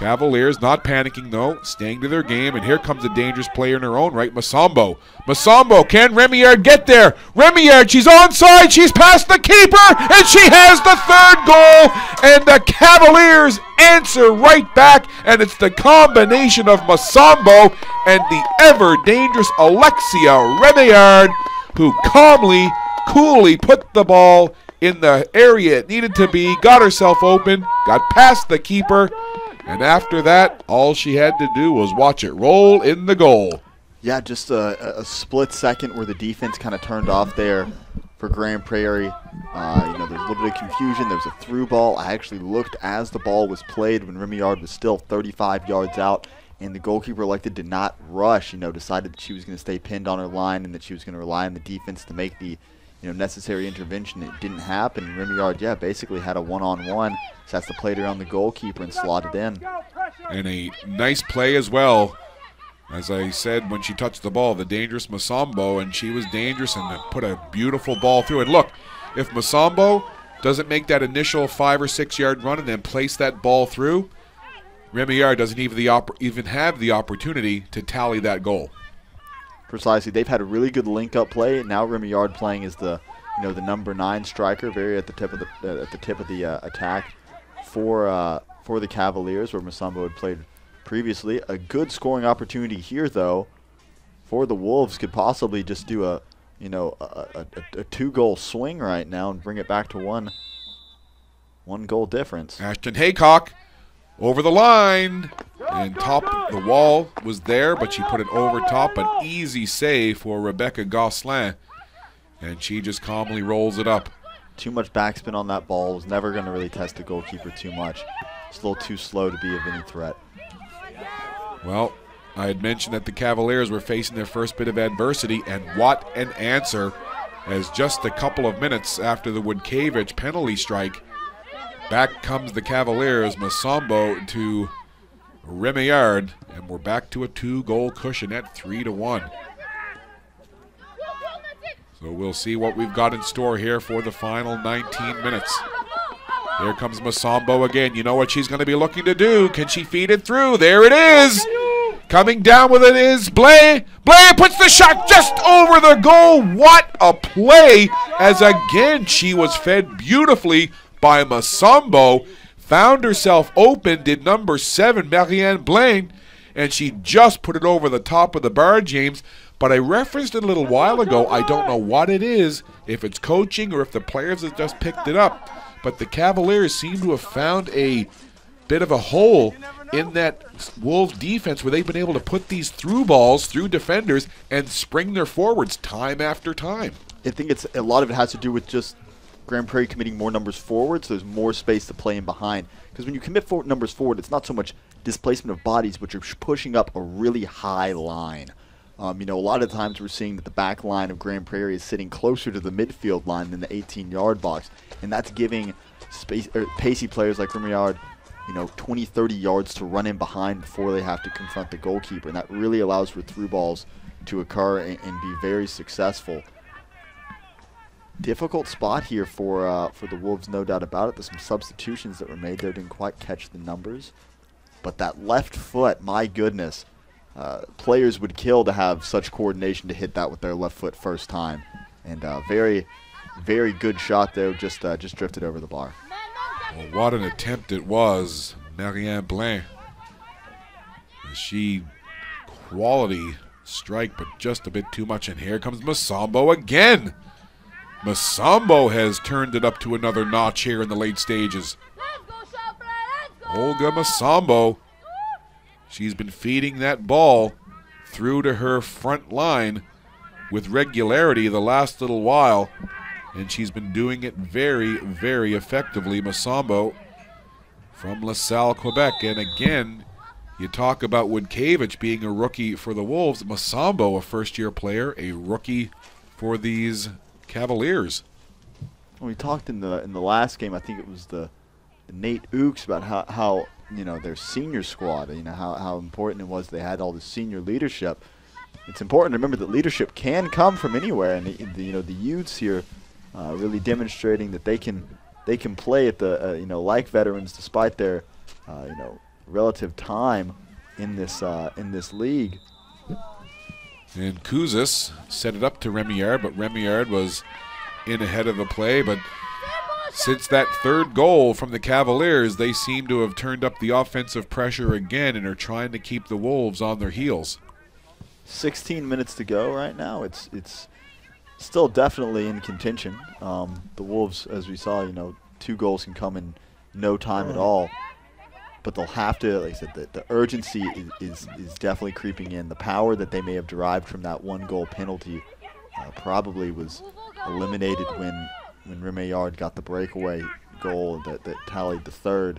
Cavaliers not panicking though, staying to their game, and here comes a dangerous player in her own right, Masombo. Masombo, can Remillard get there? Remillard, she's onside, she's past the keeper, and she has the third goal, and the Cavaliers answer right back, and it's the combination of Masombo and the ever-dangerous Alexia Remillard, who calmly, coolly put the ball in the area it needed to be, got herself open, got past the keeper, and after that, all she had to do was watch it roll in the goal. Yeah, just a split second where the defense kind of turned off there for Grand Prairie. You know, there's a little bit of confusion. There was a through ball. I actually looked as the ball was played when Remillard was still 35 yards out, and the goalkeeper elected to not rush. You know, decided that she was going to stay pinned on her line and that she was going to rely on the defense to make the necessary intervention. It didn't happen. Remillard, yeah, basically had a one-on-one. So that's the play around the goalkeeper and slotted in. And a nice play as well. As I said, when she touched the ball, the dangerous Masombo, and she was dangerous and put a beautiful ball through. And look, if Masombo doesn't make that initial 5 or 6 yard run and then place that ball through, Remillard doesn't even have the opportunity to tally that goal. Precisely. They've had a really good link-up play. Now Remillard playing as the the number 9 striker, very at the tip of the attack for the Cavaliers, where Masombo had played previously. A good scoring opportunity here, though, for the Wolves. Could possibly just do a 2-goal swing right now and bring it back to one goal difference. Ashton Haycock over the line, and the wall was there, but she put it over top. An easy save for Rebecca Gosselin, and she just calmly rolls it up. Too much backspin on that ball. Was never going to really test the goalkeeper too much. It's a little too slow to be of any threat. Well, I had mentioned that the Cavaliers were facing their first bit of adversity, and what an answer, as just a couple of minutes after the Woodkevich penalty strike, back comes the Cavaliers, Masombo to Remillard, and we're back to a 2-goal cushion at 3-1. So we'll see what we've got in store here for the final 19 minutes. Here comes Masombo again. You know what she's going to be looking to do. Can she feed it through? There it is. Coming down with it is Blay. Blay puts the shot just over the goal. What a play, as again she was fed beautifully by Masombo. Found herself open, did number 7, Marianne Blaine, and she just put it over the top of the bar, James. But I referenced it a little while ago. I don't know what it is, if it's coaching or if the players have just picked it up. But the Cavaliers seem to have found a bit of a hole in that Wolves defense where they've been able to put these through balls through defenders and spring their forwards time after time. I think a lot of it has to do with just Grand Prairie committing more numbers forward, so there's more space to play in behind. Because when you commit numbers forward, it's not so much displacement of bodies, but you're pushing up a really high line. A lot of times we're seeing that the back line of Grand Prairie is sitting closer to the midfield line than the 18-yard box, and that's giving pacey players like Remillard, 20, 30 yards to run in behind before they have to confront the goalkeeper, and that really allows for through balls to occur and be very successful. Difficult spot here for the Wolves, no doubt about it. There's some substitutions that were made there, didn't quite catch the numbers, but that left foot, my goodness. Players would kill to have such coordination to hit that with their left foot first time. And very, very good shot there, just drifted over the bar. Well, what an attempt it was, Marianne Blain. She quality strike, but just a bit too much. And here comes Masombo again. Masombo has turned it up to another notch here in the late stages. Olga Masombo. She's been feeding that ball through to her front line with regularity the last little while, and she's been doing it very, very effectively. Masombo from LaSalle, Quebec. And again, you talk about Woodkevich being a rookie for the Wolves. Masombo, a first-year player, a rookie for these Cavaliers. Well, we talked in the last game, I think it was the Nate Ooks, about how their senior squad, how important it was they had all the senior leadership. It's important to remember that leadership can come from anywhere, and the youths here really demonstrating that they can play at the like veterans despite their relative time in this league. And Kouzes set it up to Remillard, but Remillard was in ahead of the play. But since that third goal from the Cavaliers, they seem to have turned up the offensive pressure again and are trying to keep the Wolves on their heels. 16 minutes to go right now. It's still definitely in contention. The Wolves, as we saw, 2 goals can come in no time at all. But they'll have to, like I said, the urgency is definitely creeping in. The power that they may have derived from that 1-goal penalty probably was eliminated when Remillard got the breakaway goal that tallied the third.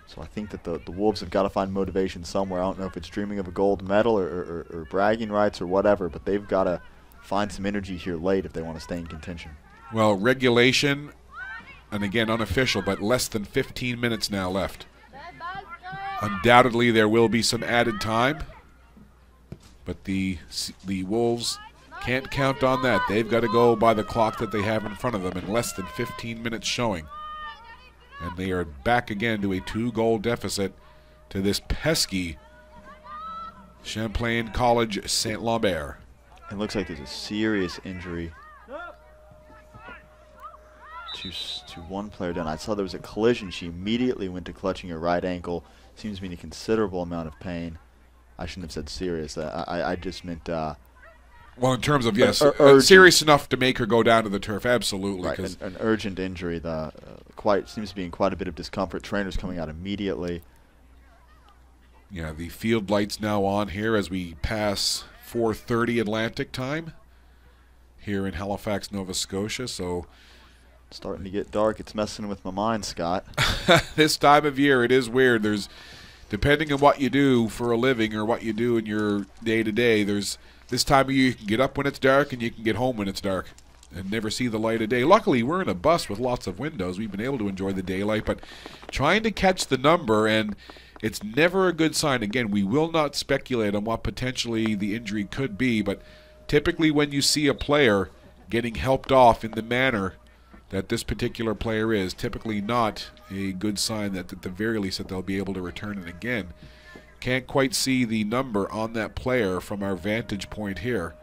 So I think that the Wolves have got to find motivation somewhere. I don't know if it's dreaming of a gold medal or bragging rights or whatever, but they've got to find some energy here late if they want to stay in contention. Well, regulation, and again unofficial, but less than 15 minutes now left. Undoubtedly there will be some added time, but the Wolves can't count on that. They've got to go by the clock that they have in front of them in less than 15 minutes showing. And they are back again to a 2-goal deficit to this pesky Champlain College St. Lambert. It looks like there's a serious injury to one player down. I saw there was a collision. She immediately went to clutching her right ankle. Seems to be in a considerable amount of pain. I shouldn't have said serious. I just meant... well, in terms of, yes, serious enough to make her go down to the turf, absolutely. Right, an urgent injury. Seems to be in quite a bit of discomfort. Trainers coming out immediately. Yeah, the field lights now on here as we pass 4:30 Atlantic time here in Halifax, Nova Scotia. So starting to get dark. It's messing with my mind, Scott. This time of year, it is weird. There's, depending on what you do for a living or what you do in your day-to-day, there's this time of year you can get up when it's dark and you can get home when it's dark and never see the light of day. Luckily, we're in a bus with lots of windows. We've been able to enjoy the daylight, but trying to catch the number, and it's never a good sign. Again, we will not speculate on what potentially the injury could be, but typically when you see a player getting helped off in the manner that this particular player is, typically not a good sign that at the very least that they'll be able to return it again. Can't quite see the number on that player from our vantage point here.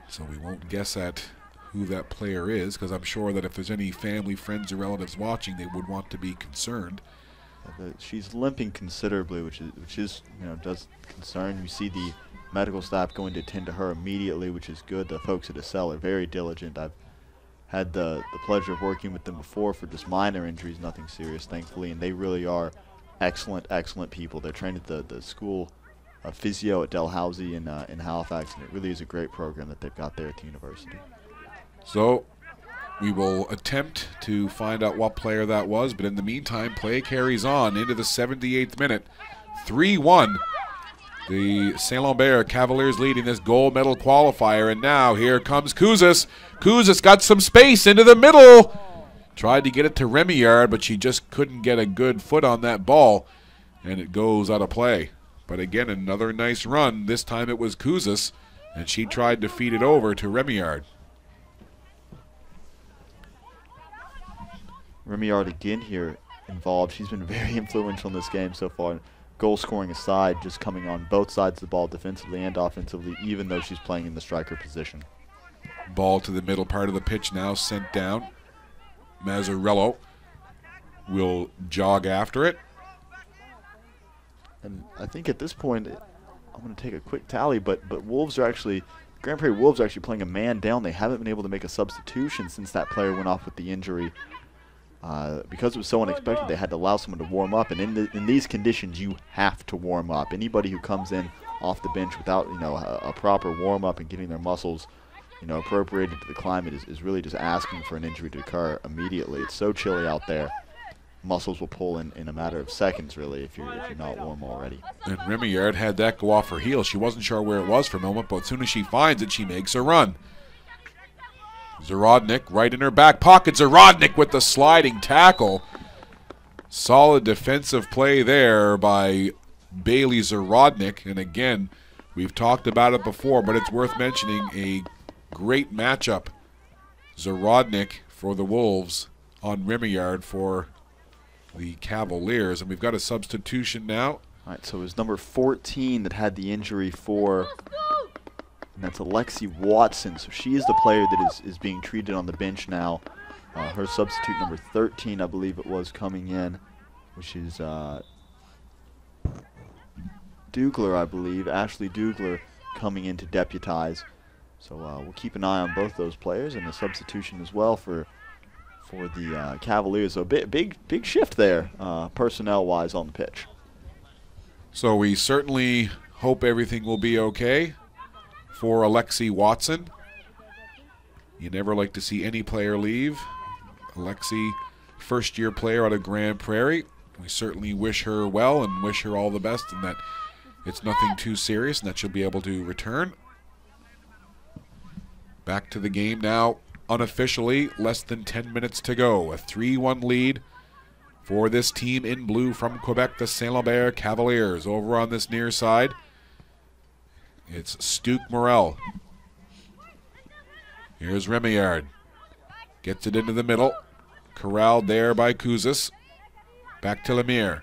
So we won't guess at who that player is, because I'm sure that if there's any family, friends, or relatives watching, they would want to be concerned. She's limping considerably, which is does concern. You see the medical staff going to attend to her immediately, which is good. The folks at the cell are very diligent. I've had the pleasure of working with them before for just minor injuries, nothing serious, thankfully, and they really are excellent people. They're trained at the school of physio at Dalhousie in Halifax, and it really is a great program that they've got there at the university. So we will attempt to find out what player that was, but in the meantime, play carries on into the 78th minute. 3-1. The St. Lambert Cavaliers leading this gold medal qualifier, and now here comes Kouzes. Kouzes got some space into the middle. Tried to get it to Remillard, but she just couldn't get a good foot on that ball, and it goes out of play. But again, another nice run. This time it was Kouzes, and she tried to feed it over to Remillard. Remillard again here involved. She's been very influential in this game so far. Goal scoring aside, just coming on both sides of the ball defensively and offensively, even though she's playing in the striker position. Ball to the middle part of the pitch now, sent down. Mazzarello will jog after it. And I think at this point, I'm going to take a quick tally, but Wolves are actually, Grand Prairie Wolves are actually playing a man down. They haven't been able to make a substitution since that player went off with the injury. Because it was so unexpected, they had to allow someone to warm up, and in these conditions, you have to warm up. Anybody who comes in off the bench without a proper warm up and getting their muscles appropriated to the climate is really just asking for an injury to occur immediately. It's so chilly out there. Muscles will pull in a matter of seconds, really, if you're not warm already. And Remillard had that go off her heel. She wasn't sure where it was for a moment, but as soon as she finds it, she makes a run. Zarodnik right in her back pocket. Zarodnik with the sliding tackle. Solid defensive play there by Bailey Zarodnik. And again, we've talked about it before, but it's worth mentioning a great matchup. Zarodnik for the Wolves on Remillard for the Cavaliers. And we've got a substitution now. All right, so it was number 14 that had the injury for, and that's Alexi Watson. So she is the player that is being treated on the bench now. Her substitute, number 13, I believe it was, coming in, which is Dugler, I believe, Ashley Dugler, coming in to deputize. So we'll keep an eye on both those players and the substitution as well for the Cavaliers. So a big shift there, personnel-wise, on the pitch. So we certainly hope everything will be okay for Alexi Watson. You never like to see any player leave. Alexi, first-year player out of Grand Prairie. We certainly wish her well and wish her all the best, and that it's nothing too serious and that she'll be able to return. Back to the game now, unofficially, less than 10 minutes to go. A 3-1 lead for this team in blue from Quebec, the Saint-Lambert Cavaliers. Over on this near side, it's Stuke Morel. Here's Remillard. Gets it into the middle. Corralled there by Kouzis. Back to Lemire.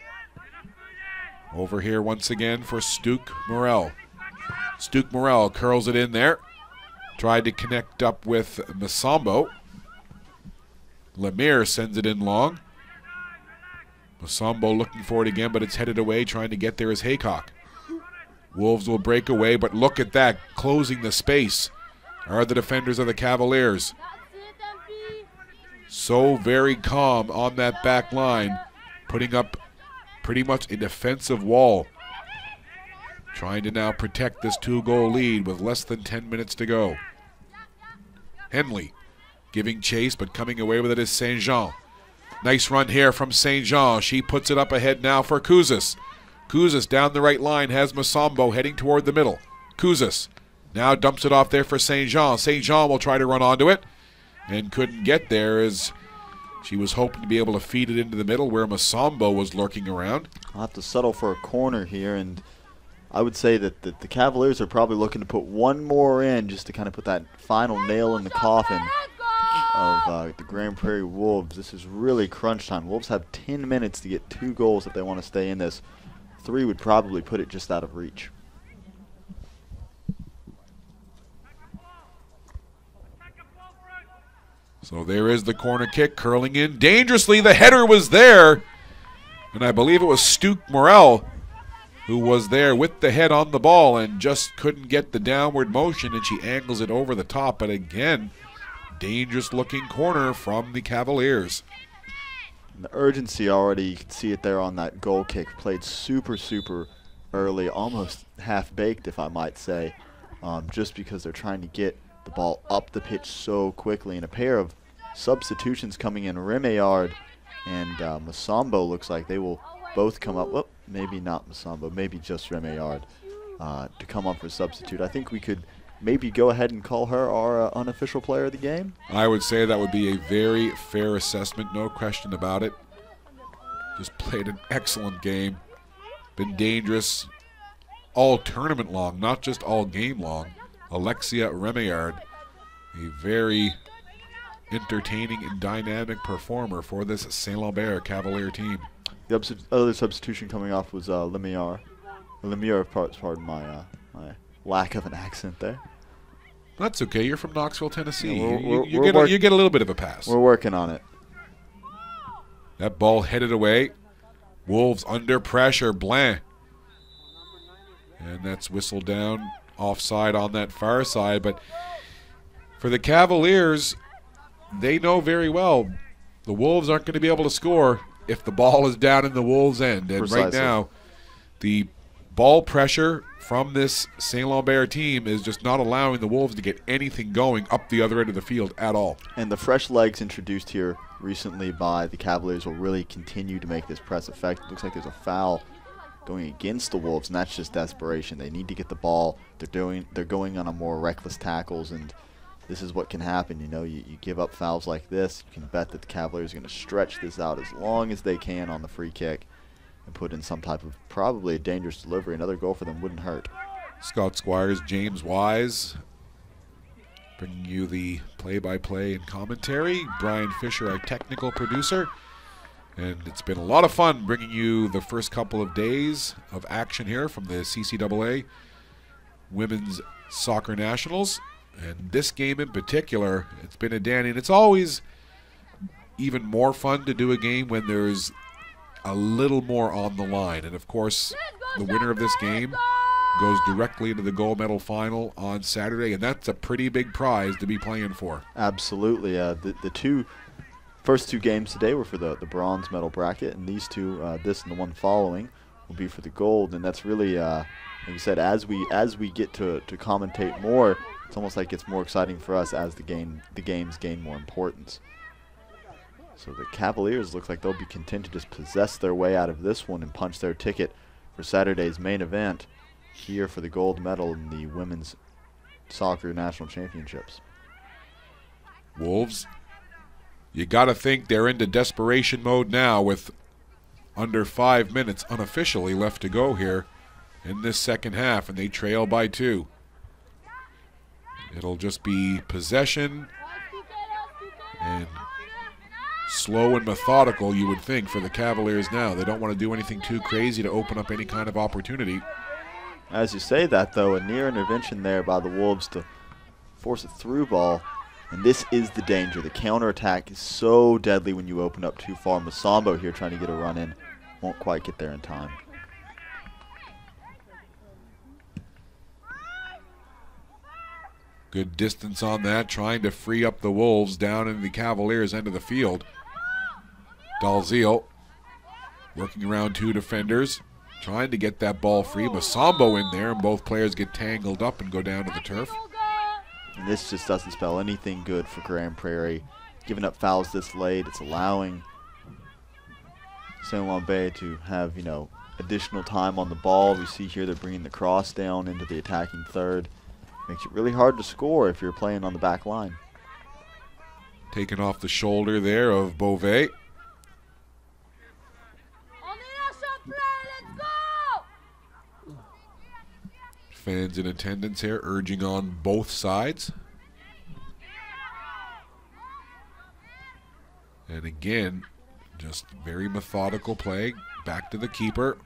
Over here once again for Stuke Morel. Stuke Morel curls it in there. Tried to connect up with Masambo. Lemire sends it in long. Masambo looking for it again, but it's headed away. Trying to get there is Haycock. Wolves will break away, but look at that. Closing the space are the defenders of the Cavaliers. So very calm on that back line, putting up pretty much a defensive wall. Trying to now protect this 2-goal lead with less than 10 minutes to go. Henley giving chase, but coming away with it is St. Jean. Nice run here from St. Jean. She puts it up ahead now for Kouzis. Kouzis down the right line has Masambo heading toward the middle. Kouzis now dumps it off there for St. Jean. St. Jean will try to run onto it and couldn't get there as she was hoping to be able to feed it into the middle where Masambo was lurking around. I'll have to settle for a corner here, and I would say that the Cavaliers are probably looking to put one more in just to kind of put that final nail in the coffin of the Grand Prairie Wolves. This is really crunch time. Wolves have 10 minutes to get 2 goals if they want to stay in this. 3 would probably put it just out of reach. So there is the corner kick, curling in dangerously. The header was there, and I believe it was Stuke Morel who was there with the head on the ball and just couldn't get the downward motion, and she angles it over the top. But again, dangerous looking corner from the Cavaliers. And the urgency already, you can see it there on that goal kick. Played super early, almost half-baked if I might say, just because they're trying to get the ball up the pitch so quickly. And a pair of substitutions coming in. Remillard and Masambo looks like they will both come up. Well, maybe not Masambo, maybe just Remillard to come up for substitute. I think we could maybe go ahead and call her our unofficial player of the game. I would say that would be a very fair assessment, no question about it. Just played an excellent game. Been dangerous all tournament long, not just all game long. Alexia Remillard, a very entertaining and dynamic performer for this Saint-Lambert Cavalier team. The other substitution coming off was Lemire. Lemire, pardon my lack of an accent there. That's okay. You're from Knoxville, Tennessee. Yeah, you get a little bit of a pass. We're working on it. That ball headed away. Wolves under pressure. Blanc. And that's whistled down. Offside on that far side. But for the Cavaliers, they know very well the Wolves aren't going to be able to score if the ball is down in the Wolves' end. And Precisely. Right now, the ball pressure from this Saint-Lambert team is just not allowing the Wolves to get anything going up the other end of the field at all. And the fresh legs introduced here recently by the Cavaliers will really continue to make this press effective. Looks like there's a foul going against the Wolves, and that's just desperation. They need to get the ball. They're going on a more reckless tackles, and this is what can happen. You know, you give up fouls like this, you can bet that the Cavaliers are going to stretch this out as long as they can on the free kick and put in some type of probably a dangerous delivery. Another goal for them wouldn't hurt. Scott Squires, James Wise bringing you the play-by-play and commentary. Brian Fisher, our technical producer. And it's been a lot of fun bringing you the first couple of days of action here from the CCAA Women's Soccer Nationals. And this game in particular, it's been a dandy. And it's always even more fun to do a game when there's a little more on the line. And of course, the winner of this game goes directly into the gold medal final on Saturday, and that's a pretty big prize to be playing for. Absolutely. The first two games today were for the bronze medal bracket, and these two, this and the one following, will be for the gold. And that's really, like you said, as we get to commentate more, it's almost like it's more exciting for us as the games gain more importance. So the Cavaliers look like they'll be content to just possess their way out of this one and punch their ticket for Saturday's main event here for the gold medal in the Women's Soccer National Championships. Wolves, you got to think they're into desperation mode now with under 5 minutes unofficially left to go here in this second half, and they trail by 2. It'll just be possession and slow and methodical, you would think, for the Cavaliers now. They don't want to do anything too crazy to open up any kind of opportunity. As you say that, though, a near intervention there by the Wolves to force a through ball. And this is the danger. The counterattack is so deadly when you open up too far. Masambo here trying to get a run in. Won't quite get there in time. Good distance on that, trying to free up the Wolves down in the Cavaliers' end of the field. Dalziel working around 2 defenders, trying to get that ball free. Masambo in there, and both players get tangled up and go down to the turf. And this just doesn't spell anything good for Grand Prairie. Giving up fouls this late, it's allowing Saint Lambert to have, additional time on the ball. We see here they're bringing the cross down into the attacking third. Makes it really hard to score if you're playing on the back line. Taken off the shoulder there of Beauvais. Fans in attendance here urging on both sides. And again, just very methodical play. Back to the keeper.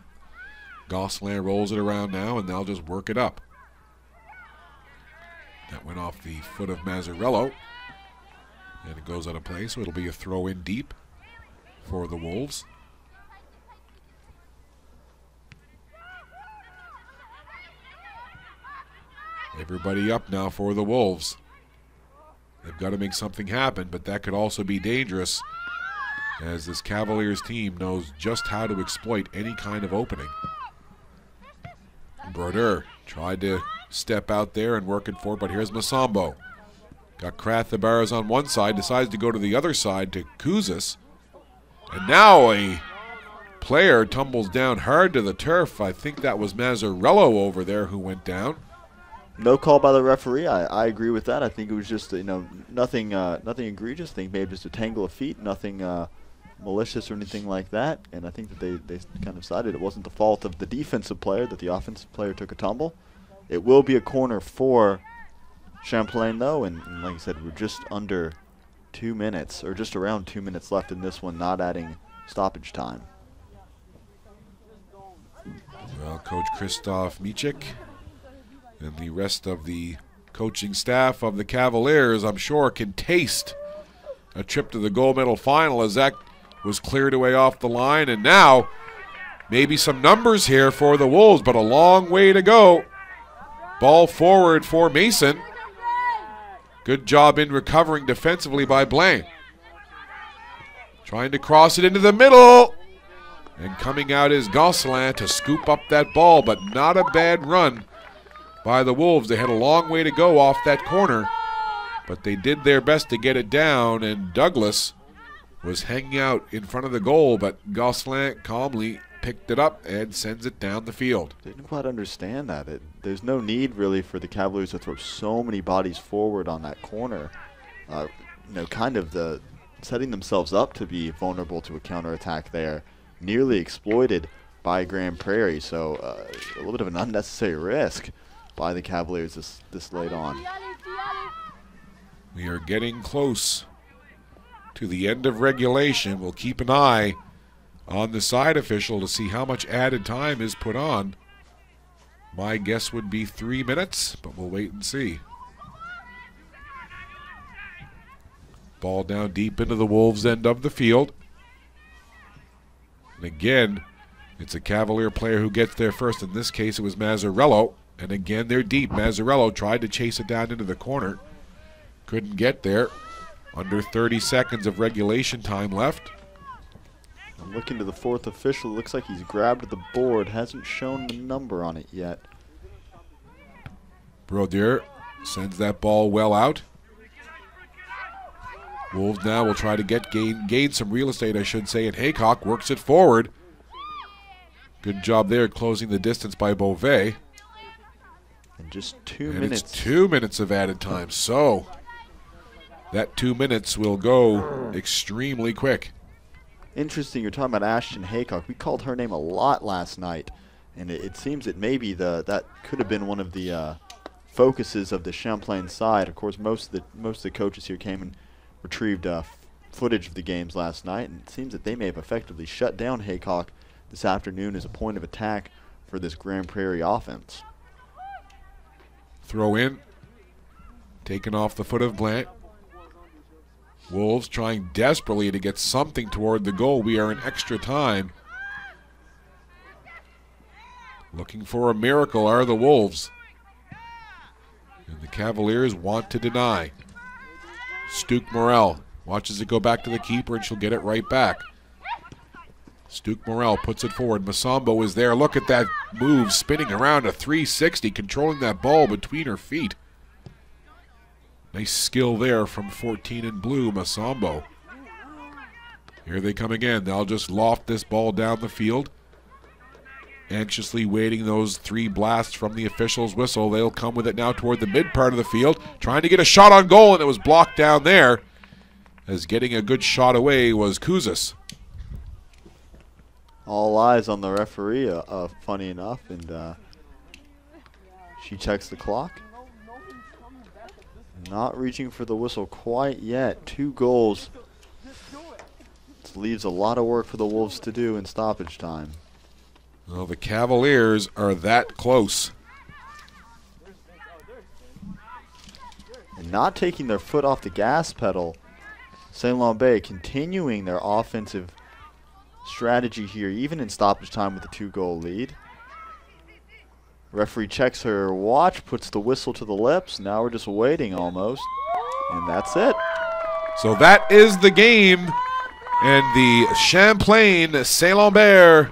Gosselin rolls it around now, and they'll just work it up. That went off the foot of Mazzarello. And it goes out of play, so it'll be a throw in deep for the Wolves. Everybody up now for the Wolves. They've got to make something happen, but that could also be dangerous as this Cavaliers team knows just how to exploit any kind of opening. Brodeur tried to step out there and work it for, but here's Masambo. Got Krathabaras on one side, decides to go to the other side to Kouzis. And now a player tumbles down hard to the turf. I think that was Mazzarello over there who went down. No call by the referee. I agree with that. I think it was just nothing egregious. I think maybe just a tangle of feet, nothing malicious or anything like that. And I think that they kind of decided it wasn't the fault of the defensive player, that the offensive player took a tumble. It will be a corner for Champlain though, and like I said, we're just under 2 minutes, or just around 2 minutes left in this one, not adding stoppage time. Well, Coach Christoph Michik and the rest of the coaching staff of the Cavaliers, I'm sure, can taste a trip to the gold medal final as that was cleared away off the line. And now maybe some numbers here for the Wolves, but a long way to go. Ball forward for Mason. Good job in recovering defensively by Blaine. Trying to cross it into the middle. And coming out is Gosselin to scoop up that ball, but not a bad run by the Wolves. They had a long way to go off that corner, but they did their best to get it down, and Douglas was hanging out in front of the goal, but Gosselin calmly picked it up and sends it down the field. Didn't quite understand that. There's no need really for the Cavaliers to throw so many bodies forward on that corner. Kind of setting themselves up to be vulnerable to a counterattack there. Nearly exploited by Grand Prairie, so a little bit of an unnecessary risk by the Cavaliers this late on. We are getting close to the end of regulation. We'll keep an eye on the side official to see how much added time is put on. My guess would be 3 minutes, but we'll wait and see. Ball down deep into the Wolves' end of the field. And again, it's a Cavalier player who gets there first. In this case, it was Mazzarello. And again, they're deep. Mazzarello tried to chase it down into the corner. Couldn't get there. Under 30 seconds of regulation time left. I'm looking to the fourth official. Looks like he's grabbed the board. Hasn't shown the number on it yet. Brodeur sends that ball well out. Wolves now will try to gain some real estate, I should say, and Haycock works it forward. Good job there closing the distance by Beauvais. And just 2 minutes. It's 2 minutes of added time, so that 2 minutes will go extremely quick. Interesting, you're talking about Ashton Haycock. We called her name a lot last night, and it seems that maybe that could have been one of the focuses of the Champlain side. Of course, most of the coaches here came and retrieved footage of the games last night, and it seems that they may have effectively shut down Haycock this afternoon as a point of attack for this Grand Prairie offense. Throw in, taken off the foot of Blant. Wolves trying desperately to get something toward the goal. We are in extra time. Looking for a miracle are the Wolves. And the Cavaliers want to deny. Stuke Morel watches it go back to the keeper, and she'll get it right back. Stuke Morel puts it forward. Masombo is there. Look at that move, spinning around a 360, controlling that ball between her feet. Nice skill there from 14 in blue, Masombo. Here they come again. They'll just loft this ball down the field. Anxiously waiting those 3 blasts from the official's whistle. They'll come with it now toward the mid part of the field, trying to get a shot on goal, and it was blocked down there, as getting a good shot away was Kouzis. All eyes on the referee, funny enough, and she checks the clock. Not reaching for the whistle quite yet. 2 goals. This leaves a lot of work for the Wolves to do in stoppage time. Well, the Cavaliers are that close. And not taking their foot off the gas pedal, Saint-Lambert continuing their offensive strategy here, even in stoppage time with a 2-goal lead. Referee checks her watch, puts the whistle to the lips. Now we're just waiting almost. And that's it. So that is the game. And the Champlain Saint-Lambert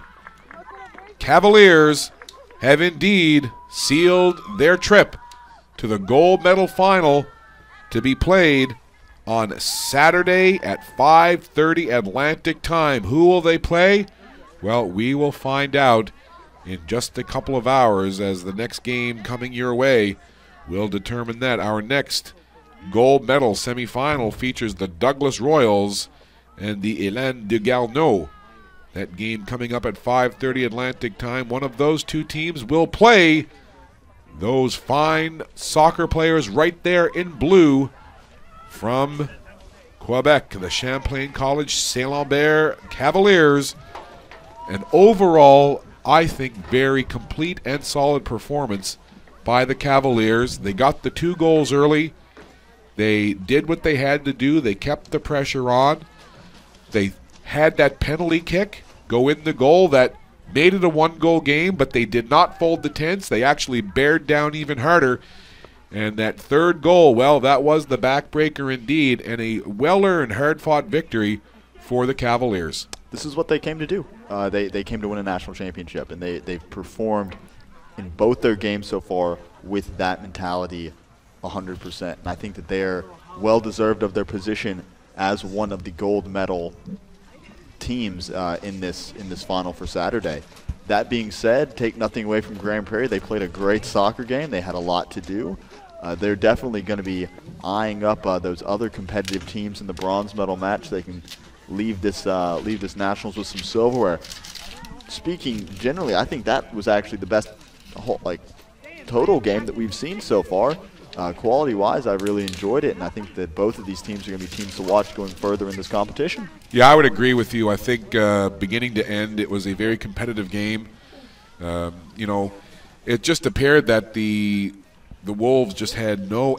Cavaliers have indeed sealed their trip to the gold medal final to be played on Saturday at 5:30 Atlantic time. Who will they play? Well, we will find out in just a couple of hours, as the next game coming your way will determine that. Our next gold medal semifinal features the Douglas Royals and the Hélène de Garneau. That game coming up at 5:30 Atlantic time. One of those 2 teams will play those fine soccer players right there in blue from Quebec, the Champlain College Saint-Lambert Cavaliers. And overall, I think very complete and solid performance by the Cavaliers. They got the 2 goals early. They did what they had to do. They kept the pressure on. They had that penalty kick go in the goal that made it a 1-goal game, but they did not fold the tents. They actually bared down even harder. And that 3rd goal, well, that was the backbreaker indeed, and a well-earned, hard-fought victory for the Cavaliers. This is what they came to do. They came to win a national championship, and they've performed in both their games so far with that mentality 100%. And I think that they're well-deserved of their position as one of the gold medal teams in this final for Saturday. That being said, take nothing away from Grand Prairie. They played a great soccer game. They had a lot to do. They're definitely going to be eyeing up those other competitive teams in the bronze medal match. They can leave this nationals with some silverware. Speaking generally, I think that was actually the best total game that we've seen so far. Quality-wise, I really enjoyed it, and I think that both of these teams are going to be teams to watch going further in this competition. Yeah, I would agree with you. I think beginning to end, it was a very competitive game. You know, it just appeared that the Wolves just had no